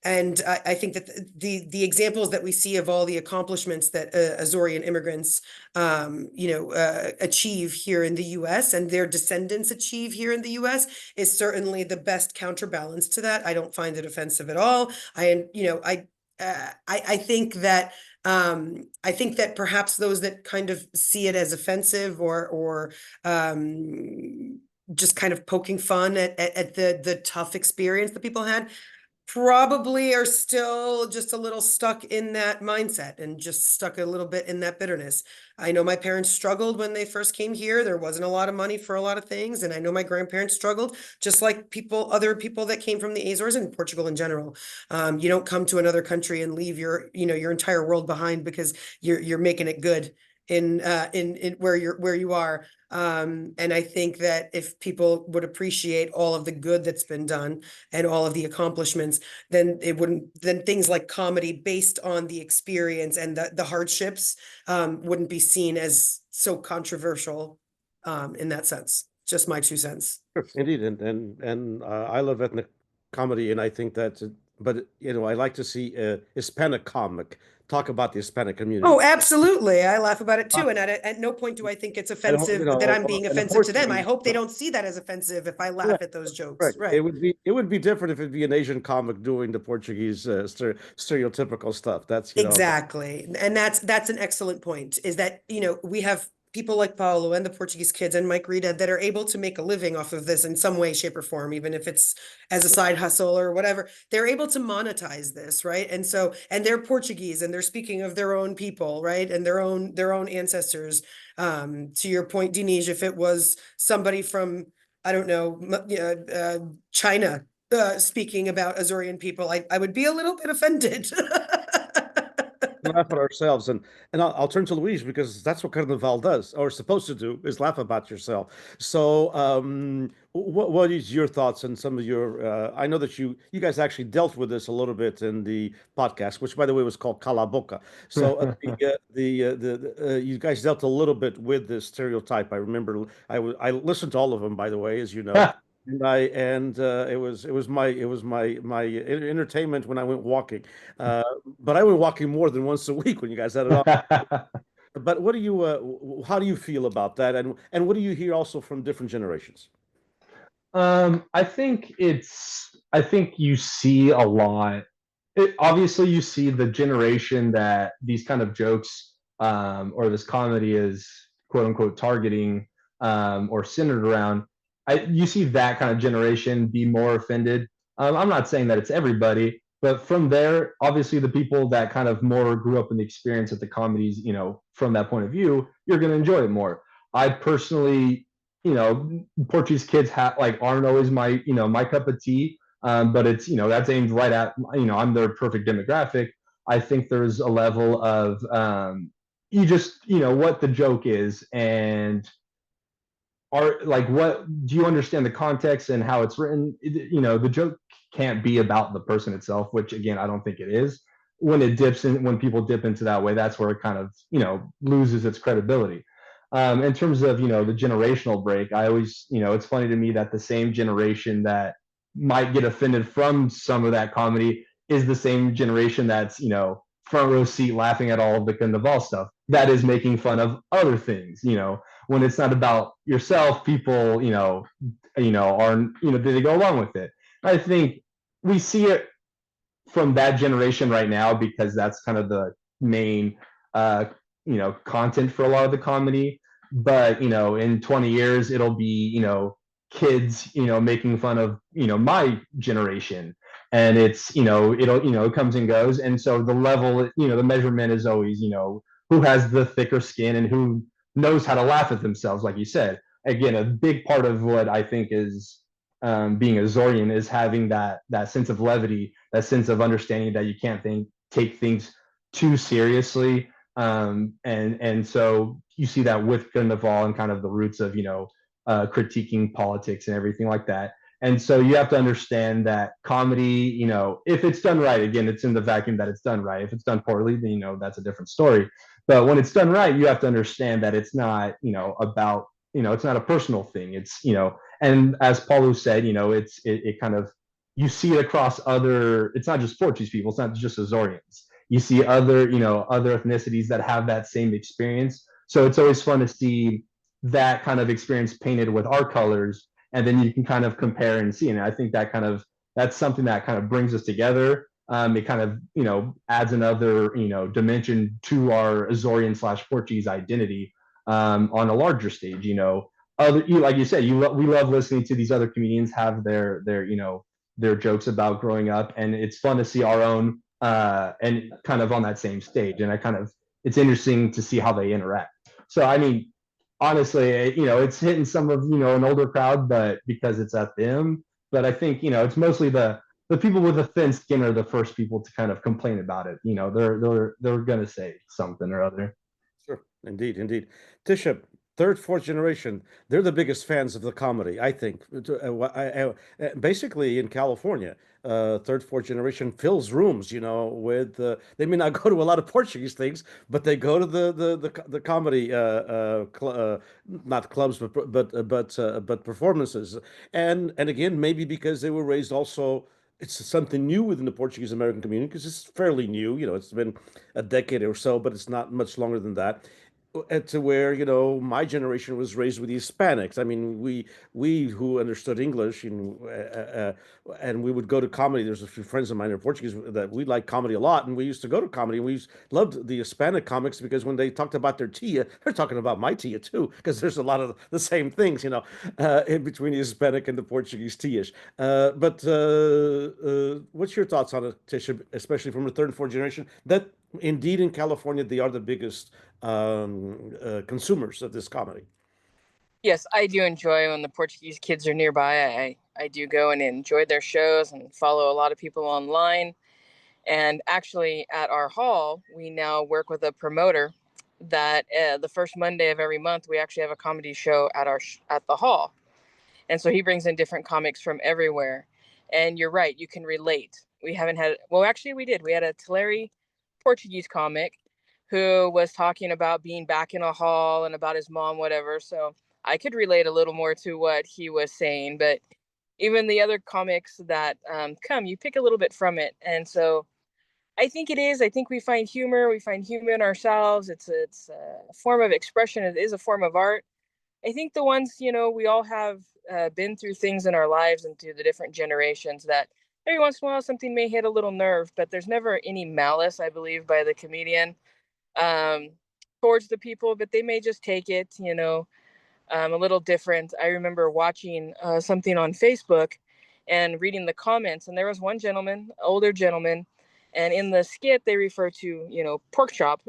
And I think that the examples that we see of all the accomplishments that Azorian immigrants, achieve here in the U.S. and their descendants achieve here in the U.S. is certainly the best counterbalance to that. I don't find it offensive at all. I think that perhaps those that kind of see it as offensive or just kind of poking fun at the tough experience that people had probably are still just a little stuck in that mindset and just stuck a little bit in that bitterness. I know my parents struggled when they first came here. There wasn't a lot of money for a lot of things. And I know my grandparents struggled, just like other people that came from the Azores and Portugal in general. You don't come to another country and leave your entire world behind because you're making it good in where you are. And I think that if people would appreciate all of the good that's been done and all of the accomplishments, then things like comedy based on the experience and the hardships wouldn't be seen as so controversial in that sense. Just my 2 cents. Indeed, and I love ethnic comedy, and I think that, but I like to see a Hispanic comic talk about the Hispanic community. Oh, absolutely. I laugh about it too. And at no point do I think it's offensive that I'm being offensive to them. I hope they don't see that as offensive if I laugh at those jokes. Right. It would be different if it'd be an Asian comic doing the Portuguese stereotypical stuff. That's exactly. And that's an excellent point, is that, we have people like Paulo and the Portuguese kids and Mike Rita that are able to make a living off of this in some way, shape, or form, even if it's as a side hustle or whatever. They're able to monetize this, right? And they're Portuguese and they're speaking of their own people, right? And their own ancestors. To your point, Dinesh, if it was somebody from, I don't know, China speaking about Azorian people, I would be a little bit offended. laugh at ourselves. And I'll turn to Luis because that's what Carnival does, or is supposed to do, is laugh about yourself. So, what is your thoughts on some of your? I know that you guys actually dealt with this a little bit in the podcast, which by the way was called Cala Boca. So, you guys dealt a little bit with this stereotype. I remember I listened to all of them, by the way, as you know. It was my entertainment when I went walking, but I went walking more than once a week when you guys had it on. But what do you how do you feel about that, and what do you hear also from different generations? I think you see a lot. Obviously, you see the generation that these kind of jokes or this comedy is quote unquote targeting or centered around. You see that kind of generation be more offended. I'm not saying that it's everybody, but from there, obviously, the people that kind of more grew up in the experience of the comedies, from that point of view, you're going to enjoy it more. I personally, Portuguese kids aren't always my cup of tea. But it's that's aimed right at I'm their perfect demographic. I think there's a level of you just what the joke is and are like what do you understand the context and how it's written. The joke can't be about the person itself, which again I don't think it is. When people dip into that way, that's where it kind of loses its credibility. In terms of the generational break, I always it's funny to me that the same generation that might get offended from some of that comedy is the same generation that's front row seat laughing at all of the Carnival stuff that is making fun of other things. When it's not about yourself, people are they go along with it. I think we see it from that generation right now because that's kind of the main content for a lot of the comedy. But in 20 years it'll be kids making fun of my generation, and it's it comes and goes. And so the level, the measurement is always who has the thicker skin and who knows how to laugh at themselves. Like you said, again, a big part of what I think is being Azorian is having that sense of levity, that sense of understanding that you can't take things too seriously. And so you see that with Carnival and kind of the roots of critiquing politics and everything like that. And so you have to understand that comedy, if it's done right, again, it's in the vacuum that it's done right. If it's done poorly, then that's a different story. But when it's done right, you have to understand that it's not about it's not a personal thing. It's and as Paulo said, it kind of, you see it across other, it's not just Portuguese people, it's not just Azorians. You see other other ethnicities that have that same experience. So it's always fun to see that kind of experience painted with our colors, and then you can kind of compare and see. And I think that's something that kind of brings us together. It kind of adds another dimension to our Azorian/Portuguese identity on a larger stage. Like you said, we love listening to these other comedians have their jokes about growing up, and it's fun to see our own and kind of on that same stage. And it's interesting to see how they interact. So I mean, honestly, it's hitting some of an older crowd, but because it's at them. But I think it's mostly the people with a thin skin are the first people to kind of complain about it. They're gonna say something or other. Sure, indeed. Tisha, third, fourth generation, they're the biggest fans of the comedy, I think. Basically, in California, third, fourth generation fills rooms, with they may not go to a lot of Portuguese things, but they go to the comedy not clubs, but performances, and again, maybe because they were raised also. It's something new within the Portuguese American community because it's fairly new. It's been a decade or so, but it's not much longer than that. To where my generation was raised with the Hispanics. I mean, we who understood English, and we would go to comedy. There's a few friends of mine who are Portuguese that we like comedy a lot, and we used to go to comedy. And loved the Hispanic comics because when they talked about their tia, they're talking about my tia too, because there's a lot of the same things, in between the Hispanic and the Portuguese tias. But what's your thoughts on it, Tisha, especially from the third and fourth generation? That indeed in California they are the biggest consumers of this comedy. Yes, I do enjoy when the Portuguese kids are nearby. I do go and enjoy their shows and follow a lot of people online. And actually, at our hall, we now work with a promoter that the first Monday of every month, we actually have a comedy show at the hall. And so he brings in different comics from everywhere. And you're right, you can relate. We haven't had, well, actually, we did. We had a Tulare Portuguese comic who was talking about being back in a hall and about his mom, whatever. So I could relate a little more to what he was saying. But even the other comics that come, you pick a little bit from it. And so I think it is. I think we find humor. We find humor in ourselves. It's a form of expression. It is a form of art. I think the ones, we all have been through things in our lives and through the different generations that every once in a while something may hit a little nerve, but there's never any malice, I believe, by the comedian towards the people, but they may just take it, a little different. I remember watching something on Facebook and reading the comments, and there was one gentleman, older gentleman, and in the skit they refer to, pork chop,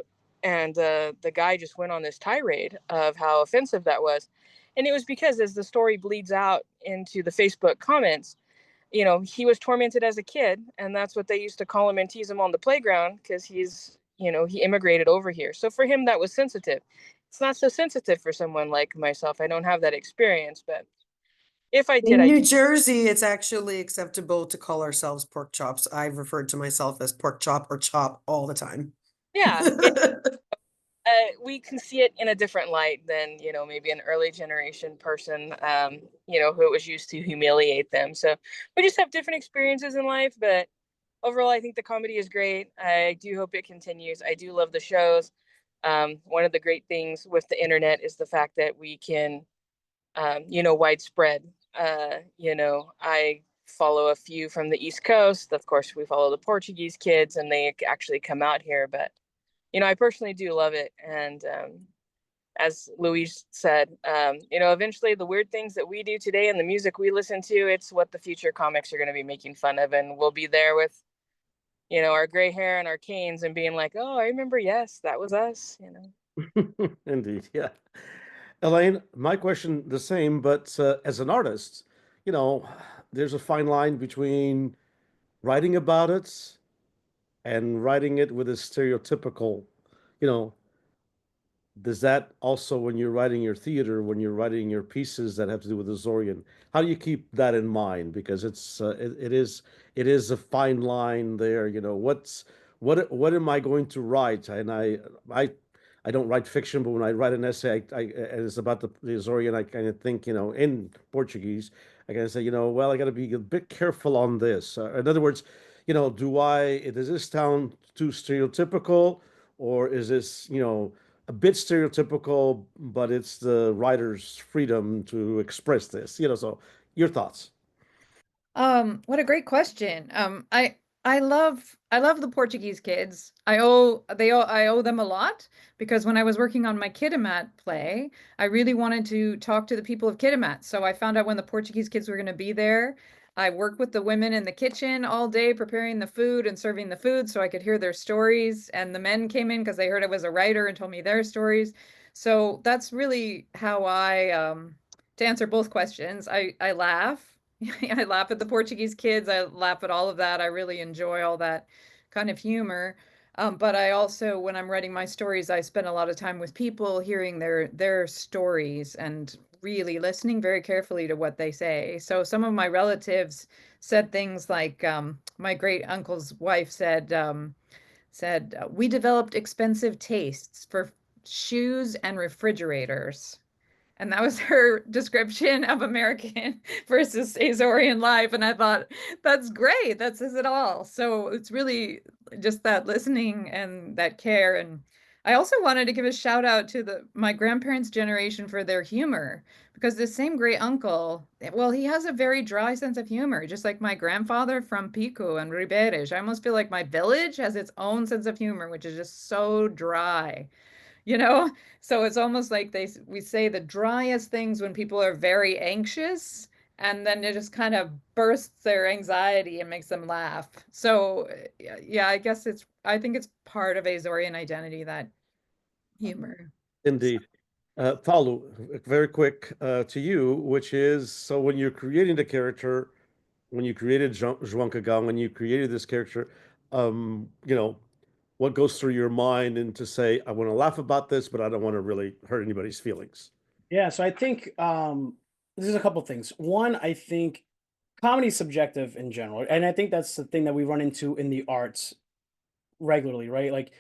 and the guy just went on this tirade of how offensive that was. And it was because as the story bleeds out into the Facebook comments, he was tormented as a kid, and that's what they used to call him and tease him on the playground because he immigrated over here. So for him, that was sensitive. It's not so sensitive for someone like myself. I don't have that experience, but if I did, In I New do. Jersey, it's actually acceptable to call ourselves pork chops. I've referred to myself as pork chop or chop all the time. Yeah, we can see it in a different light than maybe an early generation person, who it was used to humiliate them. So we just have different experiences in life, but overall, I think the comedy is great. I do hope it continues. I do love the shows. One of the great things with the internet is the fact that we can, widespread. I follow a few from the East Coast. Of course, we follow the Portuguese kids, and they actually come out here. But I personally do love it. And as Louise said, eventually the weird things that we do today and the music we listen to, it's what the future comics are going to be making fun of, and we'll be there with our gray hair and our canes and being like, oh, I remember, yes, that was us, Indeed, yeah. Elaine, my question the same, but as an artist, there's a fine line between writing about it and writing it with a stereotypical, you know, does that also, when you're writing your theater, when you're writing your pieces that have to do with Azorian, how do you keep that in mind? Because it is a fine line there. What am I going to write? And I don't write fiction, but when I write an essay, and it's about the Azorian, I kind of think, in Portuguese, I kind of say, well, I got to be a bit careful on this. In other words, does this sound too stereotypical, or is this, a bit stereotypical, but it's the writer's freedom to express this, so your thoughts. What a great question. I love the Portuguese kids. I owe them a lot because when I was working on my Kitimat play, I really wanted to talk to the people of Kitimat. So I found out when the Portuguese kids were going to be there. I worked with the women in the kitchen all day preparing the food and serving the food so I could hear their stories. And the men came in because they heard I was a writer and told me their stories. So that's really how to answer both questions, I laugh. I laugh at the Portuguese kids. I laugh at all of that. I really enjoy all that kind of humor. But I also, when I'm writing my stories, I spend a lot of time with people, hearing their stories and really listening very carefully to what they say. So some of my relatives said things like, my great uncle's wife said we developed expensive tastes for shoes and refrigerators. And that was her description of American versus Azorian life. And I thought, that's great. That says it all. So it's really just that listening and that care. And I also wanted to give a shout out to my grandparents' generation for their humor, because the same great uncle, well, he has a very dry sense of humor, just like my grandfather from Pico and Ribeiras. I almost feel like my village has its own sense of humor, which is just so dry. you know so it's almost like we say the driest things when people are very anxious, and then it just kind of bursts their anxiety and makes them laugh. So yeah, I think it's part of Azorian identity, that humor. Indeed. Paulo, very quick to you, which is, so when you're creating the character, when you created João Cagão, when you created this character, you know, what goes through your mind and to say, I want to laugh about this, but I don't want to really hurt anybody's feelings. Yeah, so I think there's a couple things. One, I think comedy is subjective in general, and I think that's the thing that we run into in the arts regularly, right? Like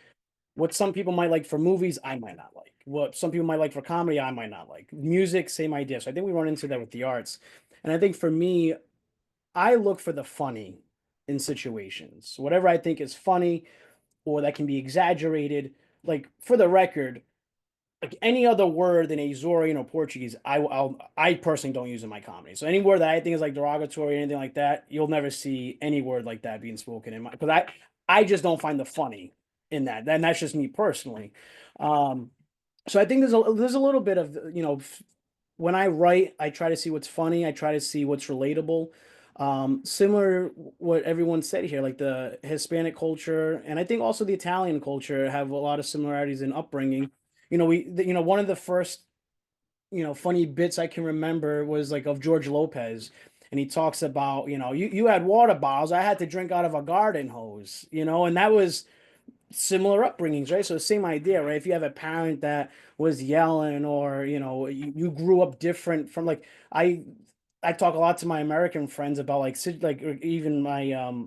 what some people might like for movies, I might not like. What some people might like for comedy, I might not like. Music, same idea. So I think we run into that with the arts. And I think for me, I look for the funny in situations. Whatever I think is funny or that can be exaggerated. Like for the record, like any other word than Azorian or Portuguese, I personally don't use in my comedy. So any word that I think is like derogatory or anything like that, you'll never see any word like that being spoken in my, because I just don't find the funny in that. And that's just me personally. So I think there's a little bit of, you know, when I write, I try to see what's funny. I try to see what's relatable. Similar what everyone said here, like the Hispanic culture, and I think also the Italian culture have a lot of similarities in upbringing. You know, one of the first, you know, funny bits I can remember was like of George Lopez. And he talks about, you know, you had water bottles. I had to drink out of a garden hose, you know, and that was similar upbringings, right? So the same idea, right? If you have a parent that was yelling, or you know, you grew up different from, like, I talk a lot to my American friends about like or even my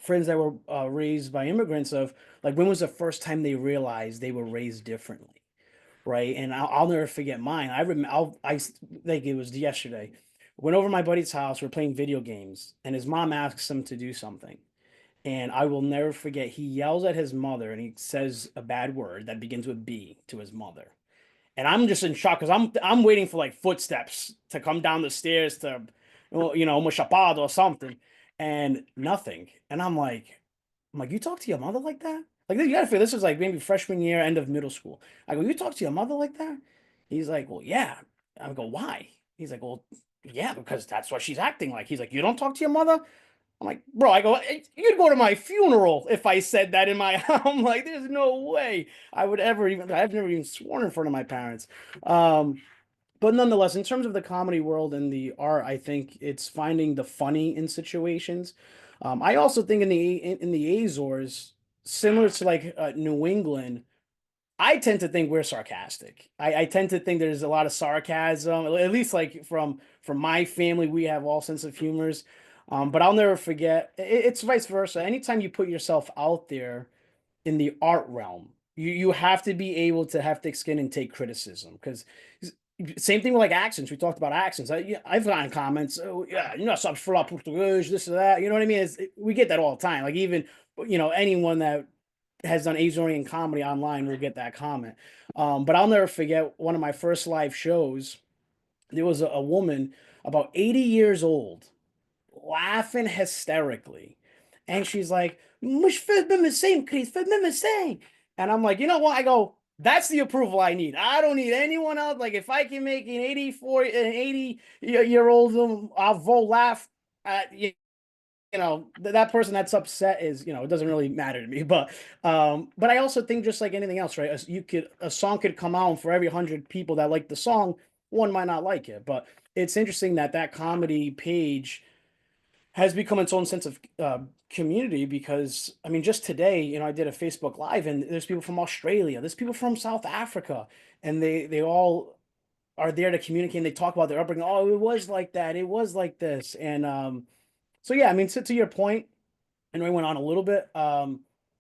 friends that were raised by immigrants, of like, when was the first time they realized they were raised differently, right? And I'll never forget mine. I remember, I like, it was yesterday. Went over to my buddy's house. We're playing video games, and his mom asks him to do something. And I will never forget, he yells at his mother and he says a bad word that begins with B to his mother. And I'm just in shock, because I'm waiting for like footsteps to come down the stairs to, you know, chapado or something, and nothing. And I'm like, you talk to your mother like that? Like, you gotta feel this was like maybe freshman year, end of middle school. I go, you talk to your mother like that? He's like, well, yeah. I go, why? He's like, well, yeah, because that's what she's acting like. He's like, you don't talk to your mother? I'm like, bro, I go, you'd go to my funeral if I said that in my, I'm like, there's no way I would ever even, I've never even sworn in front of my parents. But nonetheless, in terms of the comedy world and the art, I think it's finding the funny in situations. I also think in the Azores, similar to like New England, I tend to think we're sarcastic. I tend to think there's a lot of sarcasm, at least like from my family, we have all sense of humors. But I'll never forget, it's vice versa. Anytime you put yourself out there in the art realm, you have to be able to have thick skin and take criticism. Because same thing with like accents. We talked about accents. I've gotten comments, oh yeah, you know, sabes falar português, this or that. You know what I mean? We get that all the time. Like, even, you know, anyone that has done Azorian comedy online will get that comment. But I'll never forget one of my first live shows. There was a woman about 80 years old laughing hysterically. And she's like, "Mush fez mesmo assim, Chris, fez mesmo assim." And I'm like, you know what? I go, that's the approval I need. I don't need anyone else. Like, if I can make an 80-year-old avo laugh at, you know, that person that's upset is, you know, it doesn't really matter to me. But I also think, just like anything else, right? A song could come out, and for every 100 people that like the song, one might not like it. But it's interesting that comedy page has become its own sense of community, because I mean, just today, you know, I did a Facebook Live, and there's people from Australia, there's people from South Africa, and they all are there to communicate, and they talk about their upbringing. Oh, it was like that, it was like this. And so yeah, I mean, to your point, I know I went on a little bit.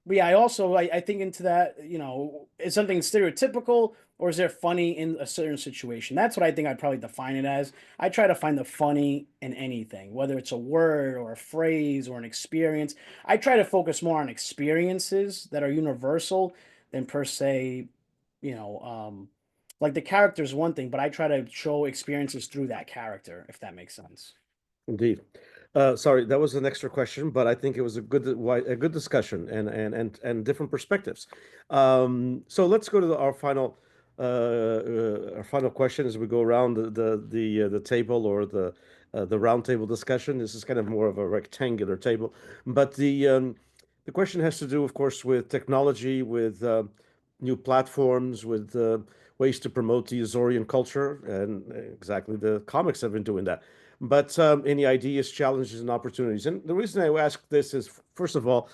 But yeah, I think into that, you know, is something stereotypical, or is there funny in a certain situation? That's what I think I'd probably define it as. I try to find the funny in anything, whether it's a word or a phrase or an experience. I try to focus more on experiences that are universal than per se, you know, like the character is one thing, but I try to show experiences through that character, if that makes sense. Indeed. Sorry, that was an extra question, but I think it was a good discussion and different perspectives. So let's go to our final question as we go around the table, or the round table discussion. This is kind of more of a rectangular table, but the question has to do, of course, with technology, with new platforms, with ways to promote the Azorian culture, and exactly, the comics have been doing that. But any ideas, challenges, and opportunities. And the reason I ask this is, first of all,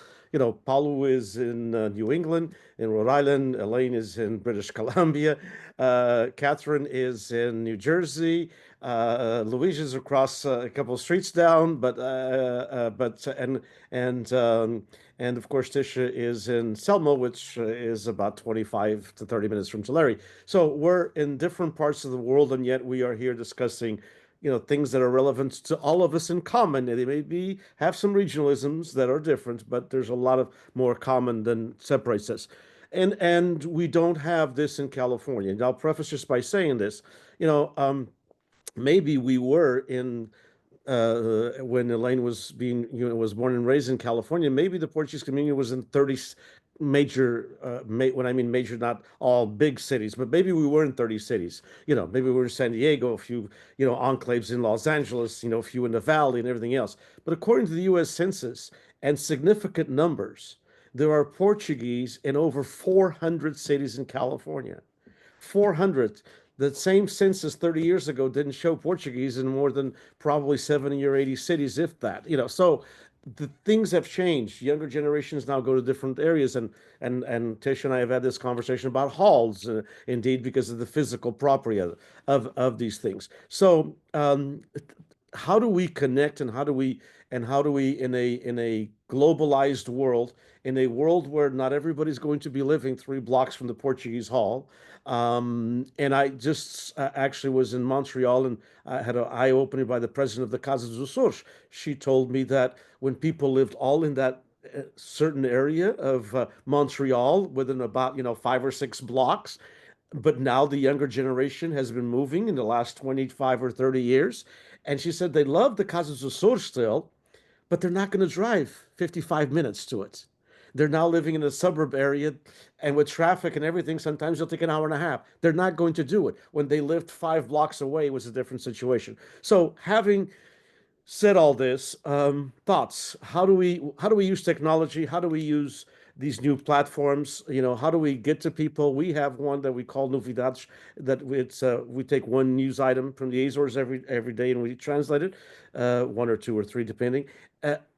Paulo is in New England, in Rhode Island. Elaine is in British Columbia. Catherine is in New Jersey. Louise is across a couple of streets down, and of course Tisha is in Selma, which is about 25 to 30 minutes from Tulare. So we're in different parts of the world, and yet we are here discussing things that are relevant to all of us in common. They may have some regionalisms that are different, but there's a lot of more common than separates us. And we don't have this in California. And I'll preface just by saying this, maybe we were in when Elaine was was born and raised in California. Maybe the Portuguese community was in 30 major, when I mean major, not all big cities, but maybe we were in 30 cities. Maybe we were in San Diego, a few, enclaves in Los Angeles, a few in the Valley and everything else. But according to the U.S. Census and significant numbers, there are Portuguese in over 400 cities in California. 400. The same census 30 years ago didn't show Portuguese in more than probably 70 or 80 cities, if that. So the things have changed. Younger generations now go to different areas, and Tish and I have had this conversation about halls, indeed, because of the physical property of these things. So how do we connect, and how do we in a globalized world, in a world where not everybody's going to be living 3 blocks from the Portuguese Hall? And I just actually was in Montreal, and I had an eye-opening by the president of the Casa dos Açores. She told me that when people lived all in that certain area of Montreal, within about 5 or 6 blocks, but now the younger generation has been moving in the last 25 or 30 years, and she said they love the Casa dos Açores still, but they're not going to drive 55 minutes to it. They're now living in a suburb area, and with traffic and everything, sometimes they'll take an hour and a half. They're not going to do it. When they lived 5 blocks away, it was a different situation. So having said all this, thoughts. How do we use technology? How do we use these new platforms? How do we get to people? We have one that we call Novidades, that we take one news item from the Azores every day, and we translate it, 1 or 2 or 3 depending.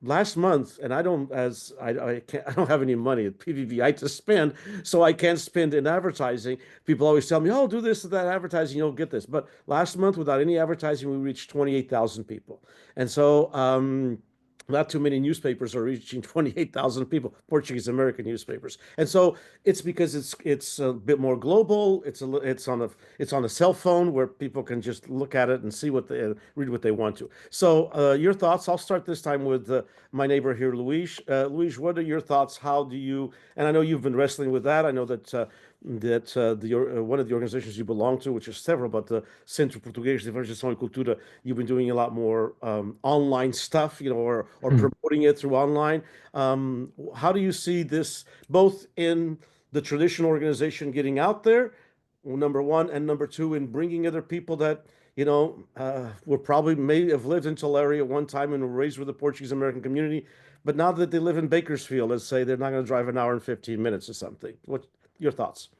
Last month, and I don't have any money at PBBI to spend, so I can't spend in advertising. People always tell me, "Oh, do this or that advertising, you'll get this." But last month, without any advertising, we reached 28,000 people, and so not too many newspapers are reaching 28,000 people, Portuguese American newspapers. And so it's because it's a bit more global. It's on a cell phone where people can just look at it and see read what they want to. So your thoughts? I'll start this time with my neighbor here, Luis. Luis, what are your thoughts? How do you? And I know you've been wrestling with that. I know that one of the organizations you belong to, which is several, but the Centro Português de Evangelização e Cultura, you've been doing a lot more online stuff, or promoting it through online. How do you see this, both in the traditional organization getting out there, number one, and number two, in bringing other people that were probably may have lived in Tulare at one time and were raised with the Portuguese American community, but now that they live in Bakersfield, let's say, they're not going to drive an hour and 15 minutes or something. What your thoughts?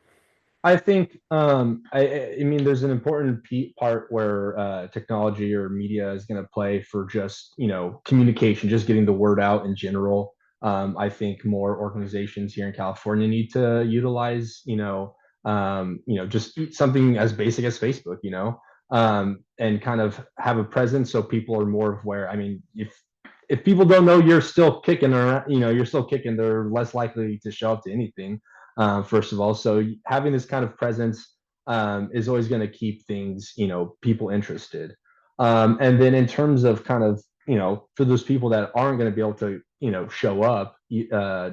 I think I mean there's an important part where technology or media is going to play for just communication, just getting the word out in general. I think more organizations here in California need to utilize just something as basic as Facebook, and kind of have a presence so people are more aware. I mean, if people don't know you're still kicking, or you're still kicking, they're less likely to show up to anything. First of all, so having this kind of presence is always going to keep things, people interested. And then in terms of kind of, for those people that aren't going to be able to, show up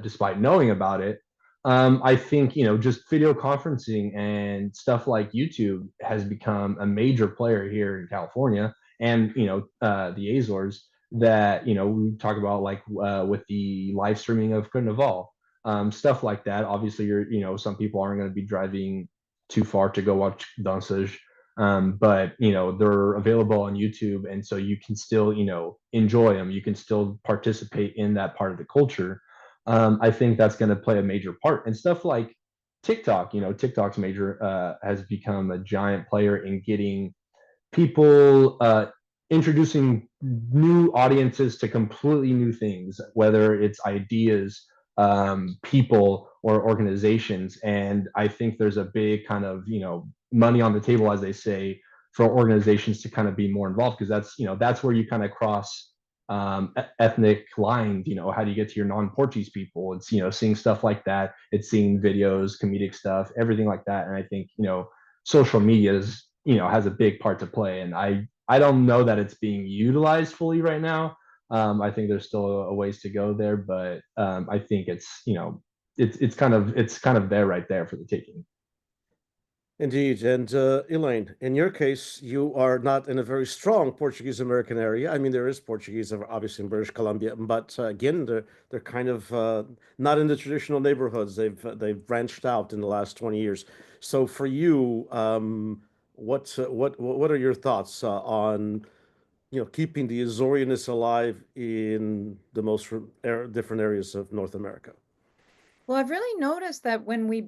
despite knowing about it, I think, just video conferencing and stuff like YouTube has become a major player here in California and, the Azores that, we talk about like with the live streaming of Carnival. Stuff like that. Obviously, some people aren't going to be driving too far to go watch dances, but they're available on YouTube, and so you can still enjoy them. You can still participate in that part of the culture. I think that's going to play a major part, and stuff like TikTok. TikTok's major has become a giant player in getting people introducing new audiences to completely new things, whether it's ideas people or organizations. And I think there's a big kind of, money on the table, as they say, for organizations to kind of be more involved, because that's where you kind of cross ethnic lines. How do you get to your non-Portuguese people? It's, seeing stuff like that. It's seeing videos, comedic stuff, everything like that. And I think, social media is, has a big part to play. And I don't know that it's being utilized fully right now. I think there's still a ways to go there, but I think it's, it's kind of there, right there for the taking. Indeed. And Elaine, in your case, you are not in a very strong Portuguese American area. I mean, there is Portuguese, obviously, in British Columbia, but again, they're kind of not in the traditional neighborhoods. They've branched out in the last 20 years. So for you, what are your thoughts on keeping the Azorianists alive in the most different areas of North America? Well, I've really noticed that when we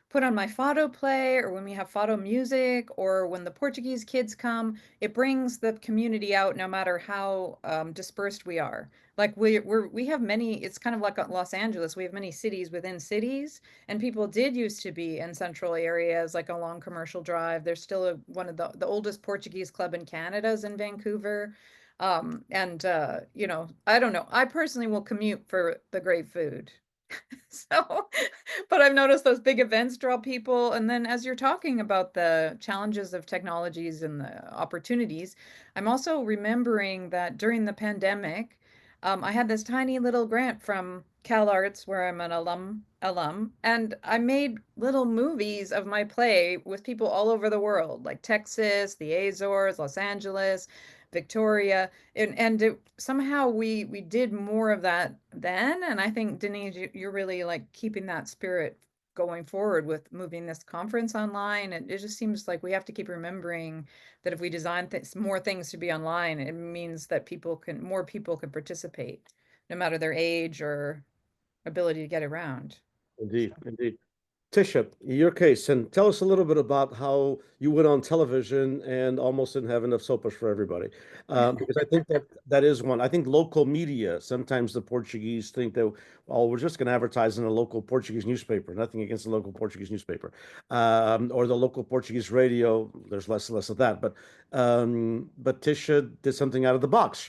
put on my fado play, or when we have fado music, or when the Portuguese kids come, it brings the community out no matter how dispersed we are. Like we have many, it's kind of like Los Angeles, we have many cities within cities, and people did used to be in central areas like along Commercial Drive. There's still one of the oldest Portuguese club in Canada is in Vancouver. I don't know. I personally will commute for the great food. So, but I've noticed those big events draw people. And then as you're talking about the challenges of technologies and the opportunities, I'm also remembering that during the pandemic, I had this tiny little grant from CalArts where I'm an alum, and I made little movies of my play with people all over the world, like Texas, the Azores, Los Angeles, Victoria, and somehow we did more of that then. And I think, Denise, you're really like keeping that spirit going forward with moving this conference online. It just seems like we have to keep remembering that if we design more things to be online, it means that more people can participate, no matter their age or ability to get around. Indeed, indeed. Tisha, your case, and tell us a little bit about how you went on television and almost didn't have enough sopas for everybody. Because I think that is one. I think local media, sometimes the Portuguese think that, oh, we're just going to advertise in a local Portuguese newspaper. Nothing against the local Portuguese newspaper. Or the local Portuguese radio. There's less and less of that. But Tisha did something out of the box.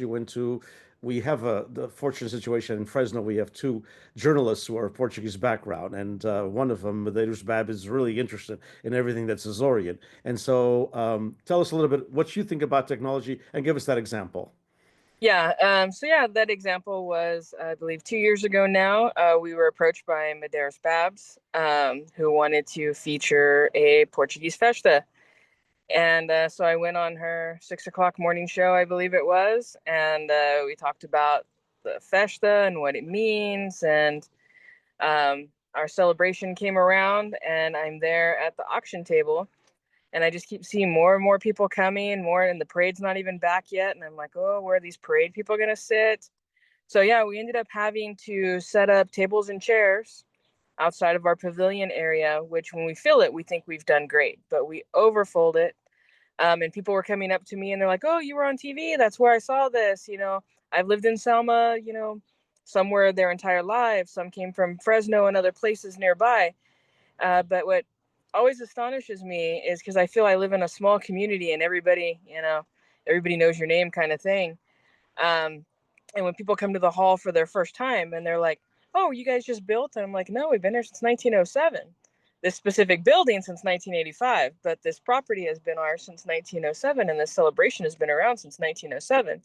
We have the fortunate situation in Fresno. We have two journalists who are of Portuguese background, and one of them, Medeiros Bab, is really interested in everything that's Azorian. And so tell us a little bit what you think about technology and give us that example. Yeah. That example was, I believe, 2 years ago now. We were approached by Medeiros Babs, who wanted to feature a Portuguese festa. And so I went on her 6 o'clock morning show, I believe it was, and we talked about the festa and what it means. And our celebration came around, and I'm there at the auction table, and I just keep seeing more and more people coming, and the parade's not even back yet. And I'm like, oh, where are these parade people going to sit? So yeah, we ended up having to set up tables and chairs outside of our pavilion area, which when we fill it, we think we've done great, but we overfold it. And people were coming up to me and they're like, oh, you were on TV. That's where I saw this. I've lived in Selma, somewhere their entire lives. Some came from Fresno and other places nearby. But what always astonishes me is because I feel I live in a small community and everybody knows your name kind of thing. And when people come to the hall for their first time and they're like, oh, you guys just built? And I'm like, no, we've been here since 1907. This specific building since 1985, but this property has been ours since 1907, and this celebration has been around since 1907.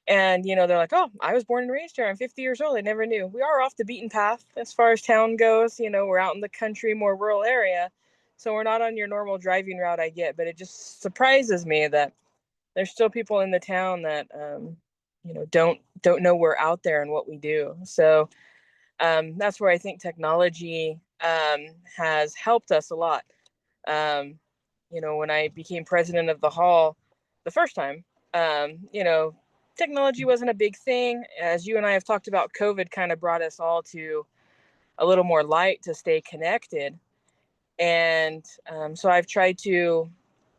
And, they're like, oh, I was born and raised here. I'm 50 years old. I never knew. We are off the beaten path as far as town goes. We're out in the country, more rural area. So we're not on your normal driving route, I get, but it just surprises me that there's still people in the town that, don't know we're out there and what we do. So that's where I think technology has helped us a lot. When I became president of the hall the first time, technology wasn't a big thing. As you and I have talked about, COVID kind of brought us all to a little more light to stay connected. And so I've tried to,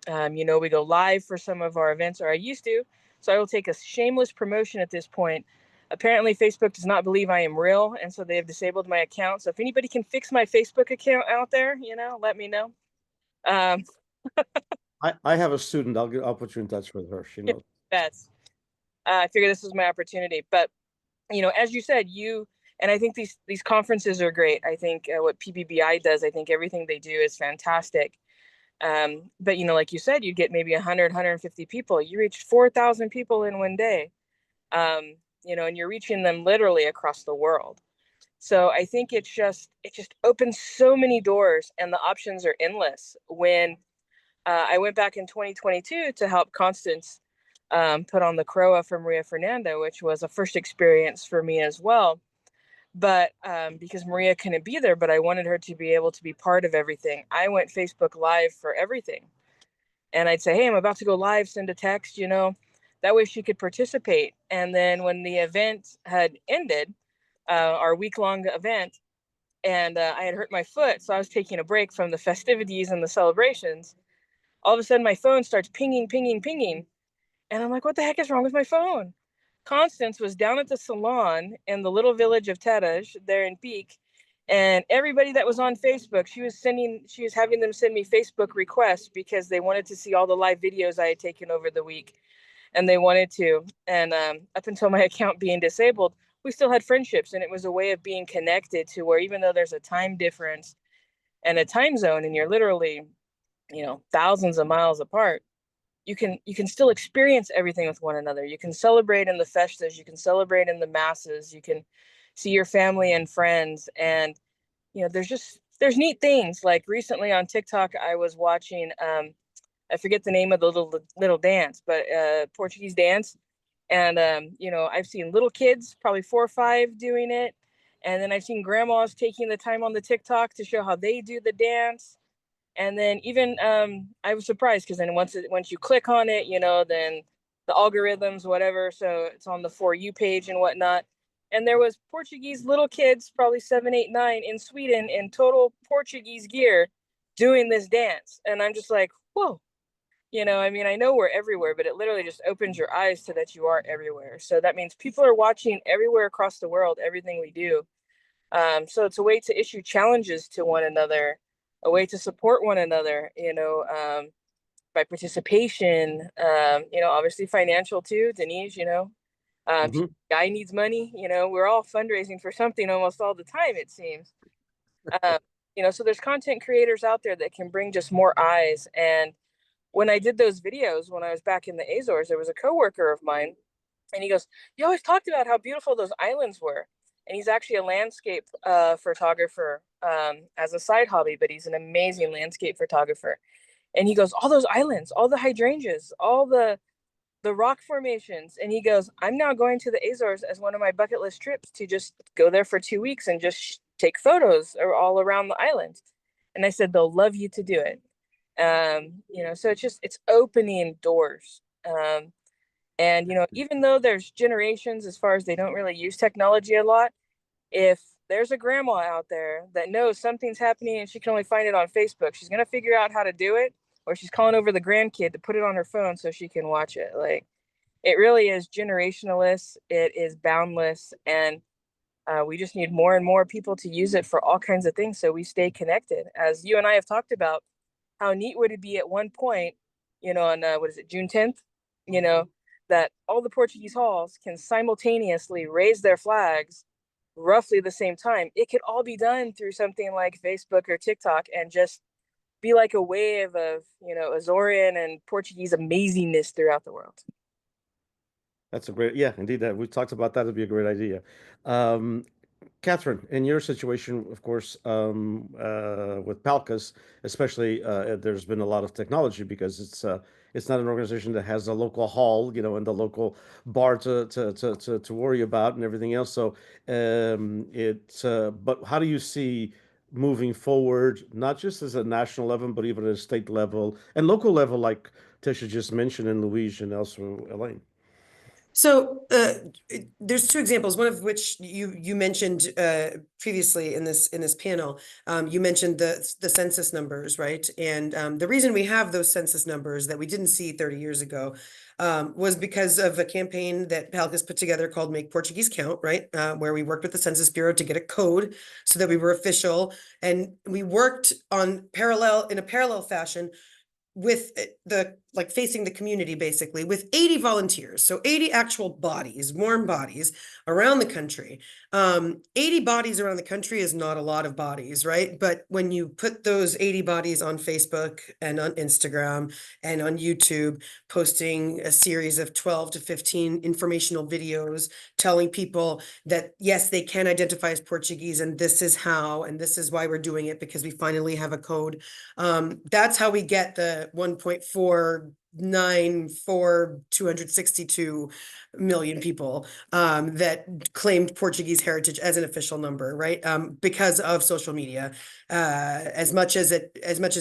we go live for some of our events, or I used to. So I will take a shameless promotion at this point apparently Facebook does not believe I am real, and so they have disabled my account. So if anybody can fix my Facebook account out there, let me know. I have a student. I'll put you in touch with her. She knows. That's I figure this is my opportunity. But as you said, and I think these conferences are great. I think what PBBI does, I think everything they do is fantastic. But like you said, you get maybe 100, 150 people. You reached 4,000 people in one day. And you're reaching them literally across the world. So I think it just opens so many doors, and the options are endless. When I went back in 2022 to help Constance put on the Croa for Maria Fernanda, which was a first experience for me as well. But because Maria couldn't be there, but I wanted her to be able to be part of everything, I went Facebook Live for everything. And I'd say, hey, I'm about to go live, send a text, that way she could participate. And then when the event had ended, our week-long event, and I had hurt my foot, so I was taking a break from the festivities and the celebrations, all of a sudden my phone starts pinging, pinging, pinging. And I'm like, what the heck is wrong with my phone? Constance was down at the salon in the little village of Tetaj there in Peak. And everybody that was on Facebook, she was having them send me Facebook requests because they wanted to see all the live videos I had taken over the week. And they wanted to. And up until my account being disabled, we still had friendships. And it was a way of being connected to where even though there's a time difference and a time zone, and you're literally, thousands of miles apart, you can still experience everything with one another. You can celebrate in the festas, you can celebrate in the masses, you can see your family and friends. And there's neat things. Like recently on TikTok, I was watching I forget the name of the little dance, but Portuguese dance. And I've seen little kids, probably 4 or 5, doing it. And then I've seen grandmas taking the time on the TikTok to show how they do the dance. And then even I was surprised because then once you click on it, then the algorithms, whatever, so it's on the For You page and whatnot. And there was Portuguese little kids, probably 7, 8, 9, in Sweden in total Portuguese gear doing this dance. And I'm just like, whoa. I know we're everywhere, but it literally just opens your eyes to that you are everywhere. So that means people are watching everywhere across the world, everything we do. So it's a way to issue challenges to one another, a way to support one another, by participation, obviously financial too, Denise, guy needs money, we're all fundraising for something almost all the time, it seems. So there's content creators out there that can bring just more eyes. And when I did those videos, when I was back in the Azores, there was a coworker of mine, and he goes, you always talked about how beautiful those islands were. And he's actually a landscape photographer as a side hobby, but he's an amazing landscape photographer. And he goes, all those islands, all the hydrangeas, all the rock formations. And he goes, I'm now going to the Azores as one of my bucket list trips to just go there for 2 weeks and just take photos all around the island. And I said, they'll love you to do it. So it's opening doors. And, even though there's generations as far as they don't really use technology a lot, if there's a grandma out there that knows something's happening and she can only find it on Facebook, she's going to figure out how to do it, or she's calling over the grandkid to put it on her phone so she can watch it. Like, it really is generationless. It is boundless. And we just need more and more people to use it for all kinds of things so we stay connected. As you and I have talked about, how neat would it be at one point, on June 10th, that all the Portuguese halls can simultaneously raise their flags roughly the same time. It could all be done through something like Facebook or TikTok and just be like a wave of, Azorian and Portuguese amazingness throughout the world. That's indeed, that we talked about that would be a great idea. Catherine, in your situation, of course, with Palcas, especially, there's been a lot of technology because it's not an organization that has a local hall, and the local bar to worry about and everything else. So, but how do you see moving forward, not just as a national level, but even at a state level and local level, like Tisha just mentioned, and Louise and elsewhere, Elaine? So there's two examples, one of which you mentioned previously in this panel. You mentioned the census numbers, right? And the reason we have those census numbers that we didn't see 30 years ago was because of a campaign that PALCUS put together called Make Portuguese Count, right? Where we worked with the Census Bureau to get a code so that we were official. And we worked in a parallel fashion with facing the community, basically, with 80 volunteers. So 80 actual bodies, warm bodies around the country. 80 bodies around the country is not a lot of bodies, right? But when you put those 80 bodies on Facebook and on Instagram and on YouTube, posting a series of 12 to 15 informational videos, telling people that, yes, they can identify as Portuguese, and this is how, and this is why we're doing it, because we finally have a code. That's how we get the 1.494 million people that claimed Portuguese heritage as an official number, right? Because of social media. As much as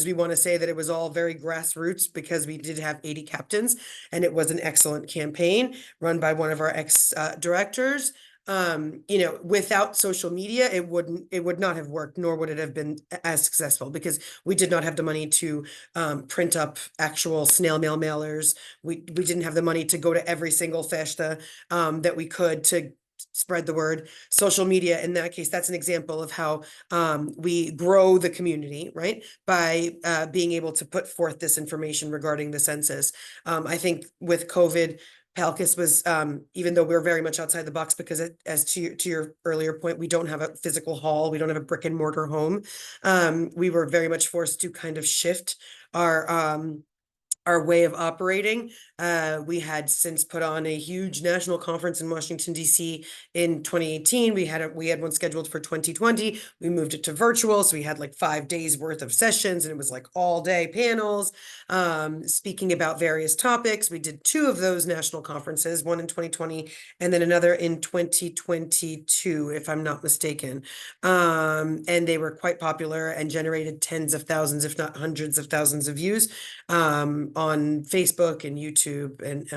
we want to say that it was all very grassroots, because we did have 80 captains, and it was an excellent campaign run by one of our ex-directors. Without social media, it would not have worked, nor would it have been as successful, because we did not have the money to print up actual snail mail mailers. We didn't have the money to go to every single festa that we could to spread the word. Social media, in that case, that's an example of how we grow the community, right? By being able to put forth this information regarding the census. I think with COVID, PALCUS was, even though we're very much outside the box, because as to your earlier point, we don't have a physical hall, we don't have a brick and mortar home. We were very much forced to kind of shift our way of operating. We had since put on a huge national conference in Washington, D.C. in 2018. We had one scheduled for 2020. We moved it to virtual. So we had like 5 days worth of sessions, and it was like all day panels, speaking about various topics. We did 2 of those national conferences, one in 2020 and then another in 2022, if I'm not mistaken. And they were quite popular and generated tens of thousands, if not hundreds of thousands of views on Facebook and YouTube and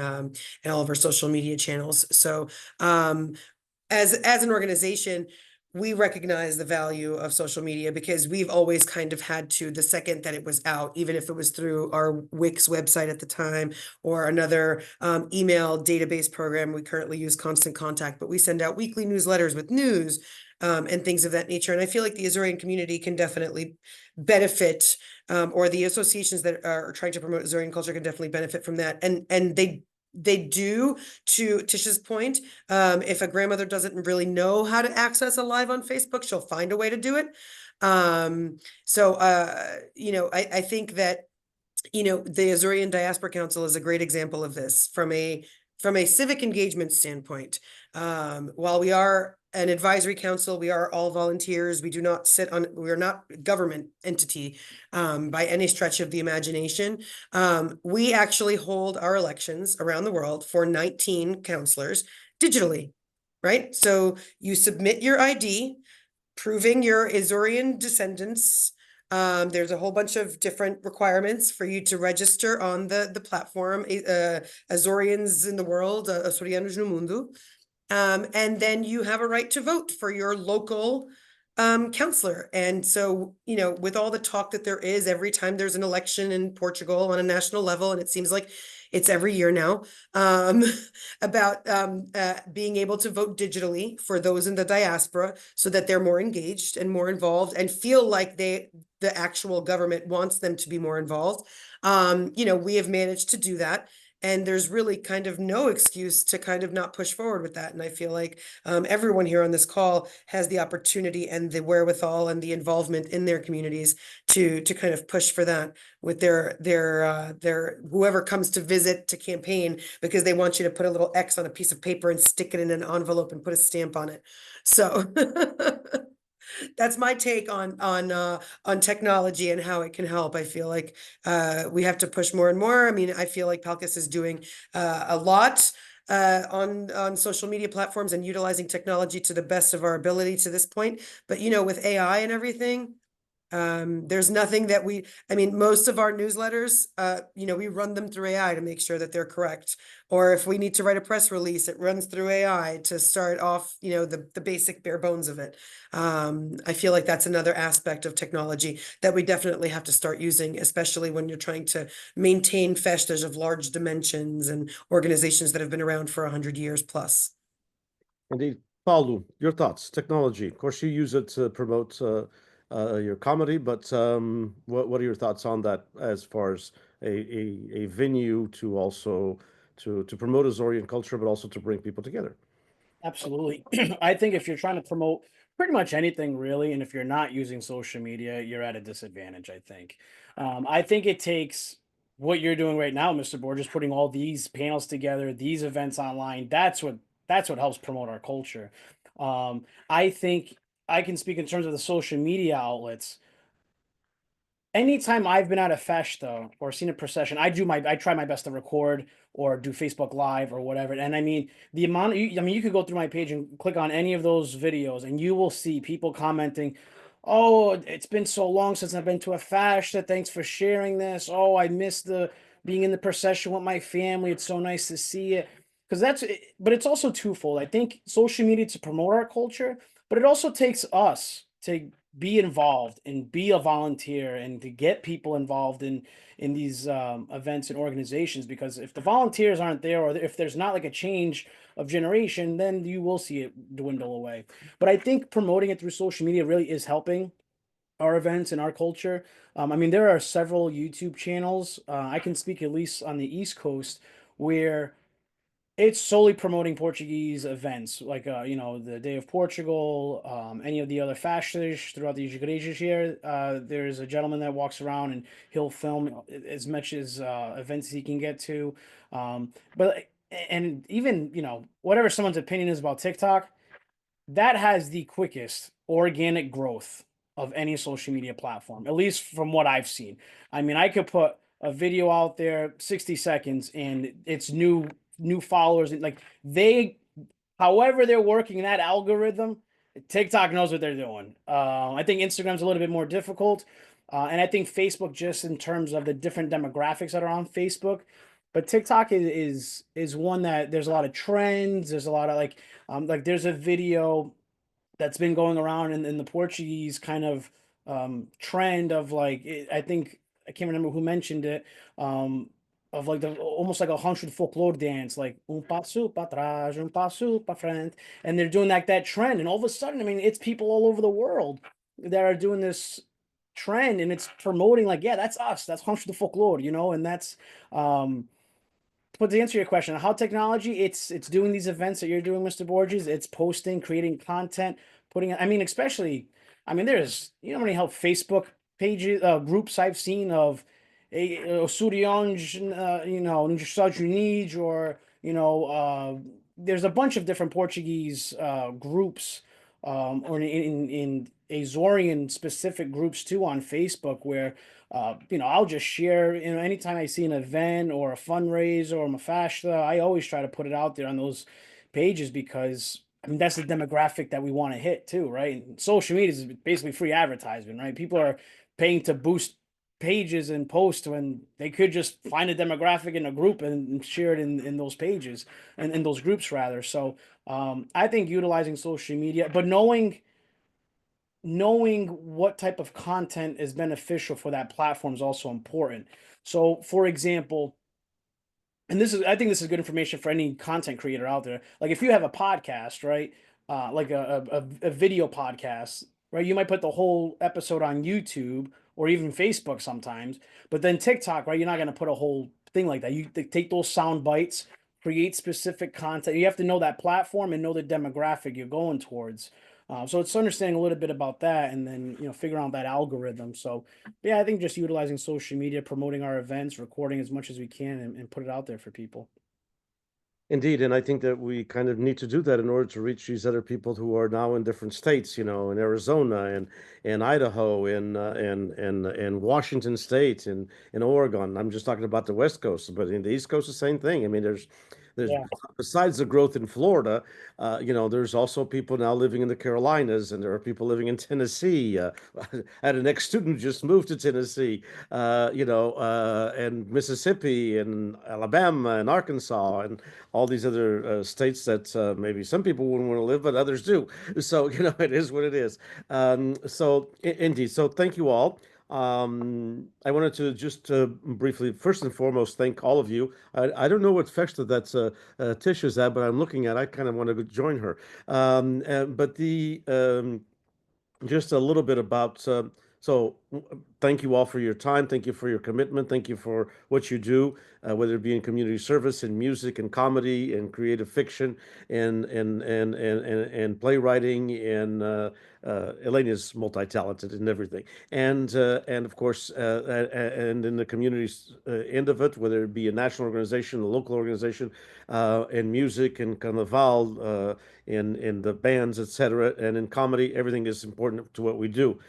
all of our social media channels. So as an organization, we recognize the value of social media, because we've always kind of had to, the second that it was out, even if it was through our Wix website at the time or another email database program. We currently use Constant Contact, but we send out weekly newsletters with news and things of that nature. And I feel like the Azorean community can definitely benefit, or the associations that are trying to promote Azorean culture can definitely benefit from that. And they do, to Tisha's point, if a grandmother doesn't really know how to access a live on Facebook, she'll find a way to do it. I think that, the Azorean Diaspora Council is a great example of this from a civic engagement standpoint. While we are an advisory council, we are all volunteers. We are not a government entity by any stretch of the imagination. We actually hold our elections around the world for 19 councilors digitally, right? So you submit your ID, proving your Azorean descendants. There's a whole bunch of different requirements for you to register on the platform, Azoreans in the world, Açorianos no mundo. And then you have a right to vote for your local counselor. And so, with all the talk that there is every time there's an election in Portugal on a national level, and it seems like it's every year now, about being able to vote digitally for those in the diaspora, so that they're more engaged and more involved and feel like the actual government wants them to be more involved. We have managed to do that. And there's really kind of no excuse to kind of not push forward with that. And I feel like everyone here on this call has the opportunity and the wherewithal and the involvement in their communities to kind of push for that with their whoever comes to visit to campaign, because they want you to put a little X on a piece of paper and stick it in an envelope and put a stamp on it. So that's my take on technology and how it can help. I feel like we have to push more and more. I mean, I feel like PALCUS is doing a lot on social media platforms and utilizing technology to the best of our ability to this point. But with AI and everything, There's nothing that I mean, most of our newsletters, we run them through AI to make sure that they're correct. Or if we need to write a press release, it runs through AI to start off, the basic bare bones of it. I feel like that's another aspect of technology that we definitely have to start using, especially when you're trying to maintain festas of large dimensions and organizations that have been around for 100 years plus. Indeed. Paulo, your thoughts? Technology. Of course, you use it to promote your comedy, but what are your thoughts on that as far as a venue to also to promote Azorian culture, but also to bring people together? Absolutely. I think if you're trying to promote pretty much anything really, and if you're not using social media, you're at a disadvantage, I think. I think it takes what you're doing right now, Mr. Borges, putting all these panels together, these events online. That's what helps promote our culture. I think I can speak in terms of the social media outlets. Anytime I've been at a festa or seen a procession, I try my best to record or do Facebook Live or whatever. And I mean, you could go through my page and click on any of those videos, and you will see people commenting, "Oh, it's been so long since I've been to a festa. Thanks for sharing this. Oh, I missed the being in the procession with my family. It's so nice to see it." But it's also twofold. I think social media to promote our culture, but it also takes us to be involved and be a volunteer and to get people involved in these events and organizations, because if the volunteers aren't there, or if there's not like a change of generation, then you will see it dwindle away. But I think promoting it through social media really is helping our events and our culture. I mean, there are several YouTube channels, I can speak at least on the East Coast, where it's solely promoting Portuguese events, like the Day of Portugal, any of the other festas throughout the igrejas here. There's a gentleman that walks around and he'll film as much as events he can get to. But and even whatever someone's opinion is about TikTok, that has the quickest organic growth of any social media platform, at least from what I've seen. I mean, I could put a video out there 60 seconds and it's new followers, and like however they're working that algorithm, TikTok knows what they're doing. I think Instagram's a little bit more difficult, and I think Facebook, just in terms of the different demographics that are on Facebook. But TikTok is one that there's a lot of trends. There's a lot of like there's a video that's been going around in the Portuguese kind of trend of I think I can't remember who mentioned it, of like the almost like a hundred folklore dance, like passo para trás, passo para frente, and they're doing like that trend, and all of a sudden, I mean, it's people all over the world that are doing this trend, and it's promoting that's us, that's hundred folklore, and that's but to answer your question, how technology, it's doing these events that you're doing, Mr. Borges. It's posting, creating content, putting. I mean, especially, I mean, there's how many help Facebook pages, groups I've seen of a Açoriano, nos Estados Unidos, or there's a bunch of different Portuguese groups, or in Azorian specific groups too on Facebook, where I'll just share, anytime I see an event or a fundraiser or a festa, I always try to put it out there on those pages, because I mean, that's the demographic that we want to hit too, right? And social media is basically free advertisement, right? People are paying to boost pages and posts when they could just find a demographic in a group and share it in those pages and in those groups rather. So I think utilizing social media, but knowing what type of content is beneficial for that platform is also important. So, for example, and I think this is good information for any content creator out there. Like if you have a podcast, right? Like a video podcast, right? You might put the whole episode on YouTube or even Facebook sometimes, but then TikTok, right? You're not going to put a whole thing like that. You take those sound bites, create specific content. You have to know that platform and know the demographic you're going towards. So it's understanding a little bit about that, and then figuring out that algorithm. So yeah, I think just utilizing social media, promoting our events, recording as much as we can, and put it out there for people. Indeed, and I think that we kind of need to do that in order to reach these other people who are now in different states, in Arizona and Idaho, and Washington State, and in Oregon. I'm just talking about the West Coast, but in the East Coast, the same thing. I mean, There's, Yeah. besides the growth in Florida, there's also people now living in the Carolinas, and there are people living in Tennessee. I had an ex-student who just moved to Tennessee, and Mississippi and Alabama and Arkansas and all these other states that maybe some people wouldn't want to live, but others do. So, it is what it is. Indeed. So thank you all. I wanted to just briefly, first and foremost, thank all of you. I don't know what festa that Tish is at, but I'm looking at. I kind of want to join her. Just a little bit about. Thank you all for your time. Thank you for your commitment. Thank you for what you do, whether it be in community service, in music, and comedy, and creative fiction, and playwriting. And Elaine is multi-talented in everything, and of course, and in the community end of it, whether it be a national organization, a local organization, in music and carnaval, in the bands, etc., and in comedy, everything is important to what we do.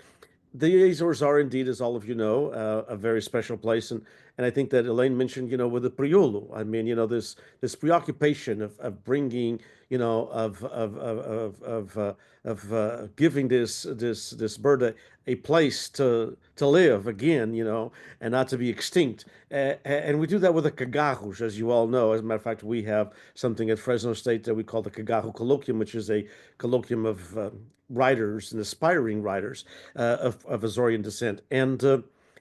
The Azores are indeed, as all of you know, a very special place, and I think that Elaine mentioned, with the Priolo. I mean, this preoccupation of bringing, of giving this bird a place to live again, and not to be extinct. And we do that with the cagajos, as you all know. As a matter of fact, we have something at Fresno State that we call the Cagajo Colloquium, which is a colloquium of writers and aspiring writers of Azorian descent. And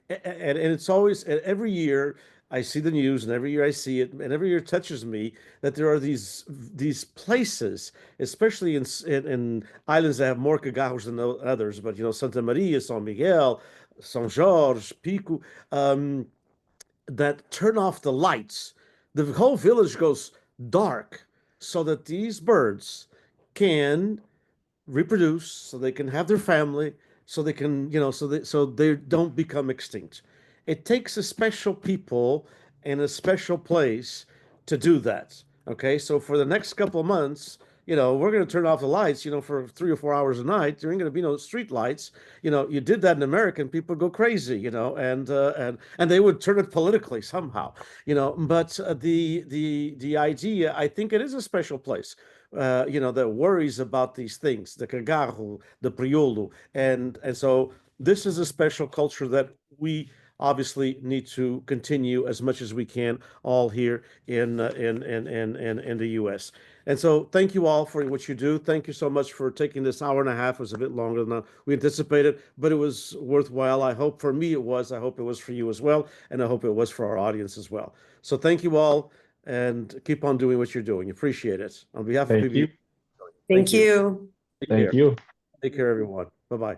it's always, every year I see the news, and every year I see it, and every year it touches me that there are these places, especially in islands that have more cagajos than others, but Santa Maria, San Miguel, San Jorge, Pico, that turn off the lights. The whole village goes dark so that these birds can reproduce, so they can have their family, so they can, so they don't become extinct. It takes a special people and a special place to do that. Okay, so for the next couple of months, we're going to turn off the lights, for 3 or 4 hours a night. There ain't going to be no street lights. You did that in America, and people go crazy, and they would turn it politically somehow, But the idea, I think it is a special place. That worries about these things, the cagajo, the priolo, and so this is a special culture that we obviously need to continue as much as we can, all here in the U.S. And so, thank you all for what you do. Thank you so much for taking this hour and a half. It was a bit longer than we anticipated, but it was worthwhile. I hope for me it was. I hope it was for you as well, and I hope it was for our audience as well. So, thank you all. And keep on doing what you're doing. Appreciate it. On behalf of Thank you. Thank you. Take Thank care. you. Take care, everyone. Bye-bye.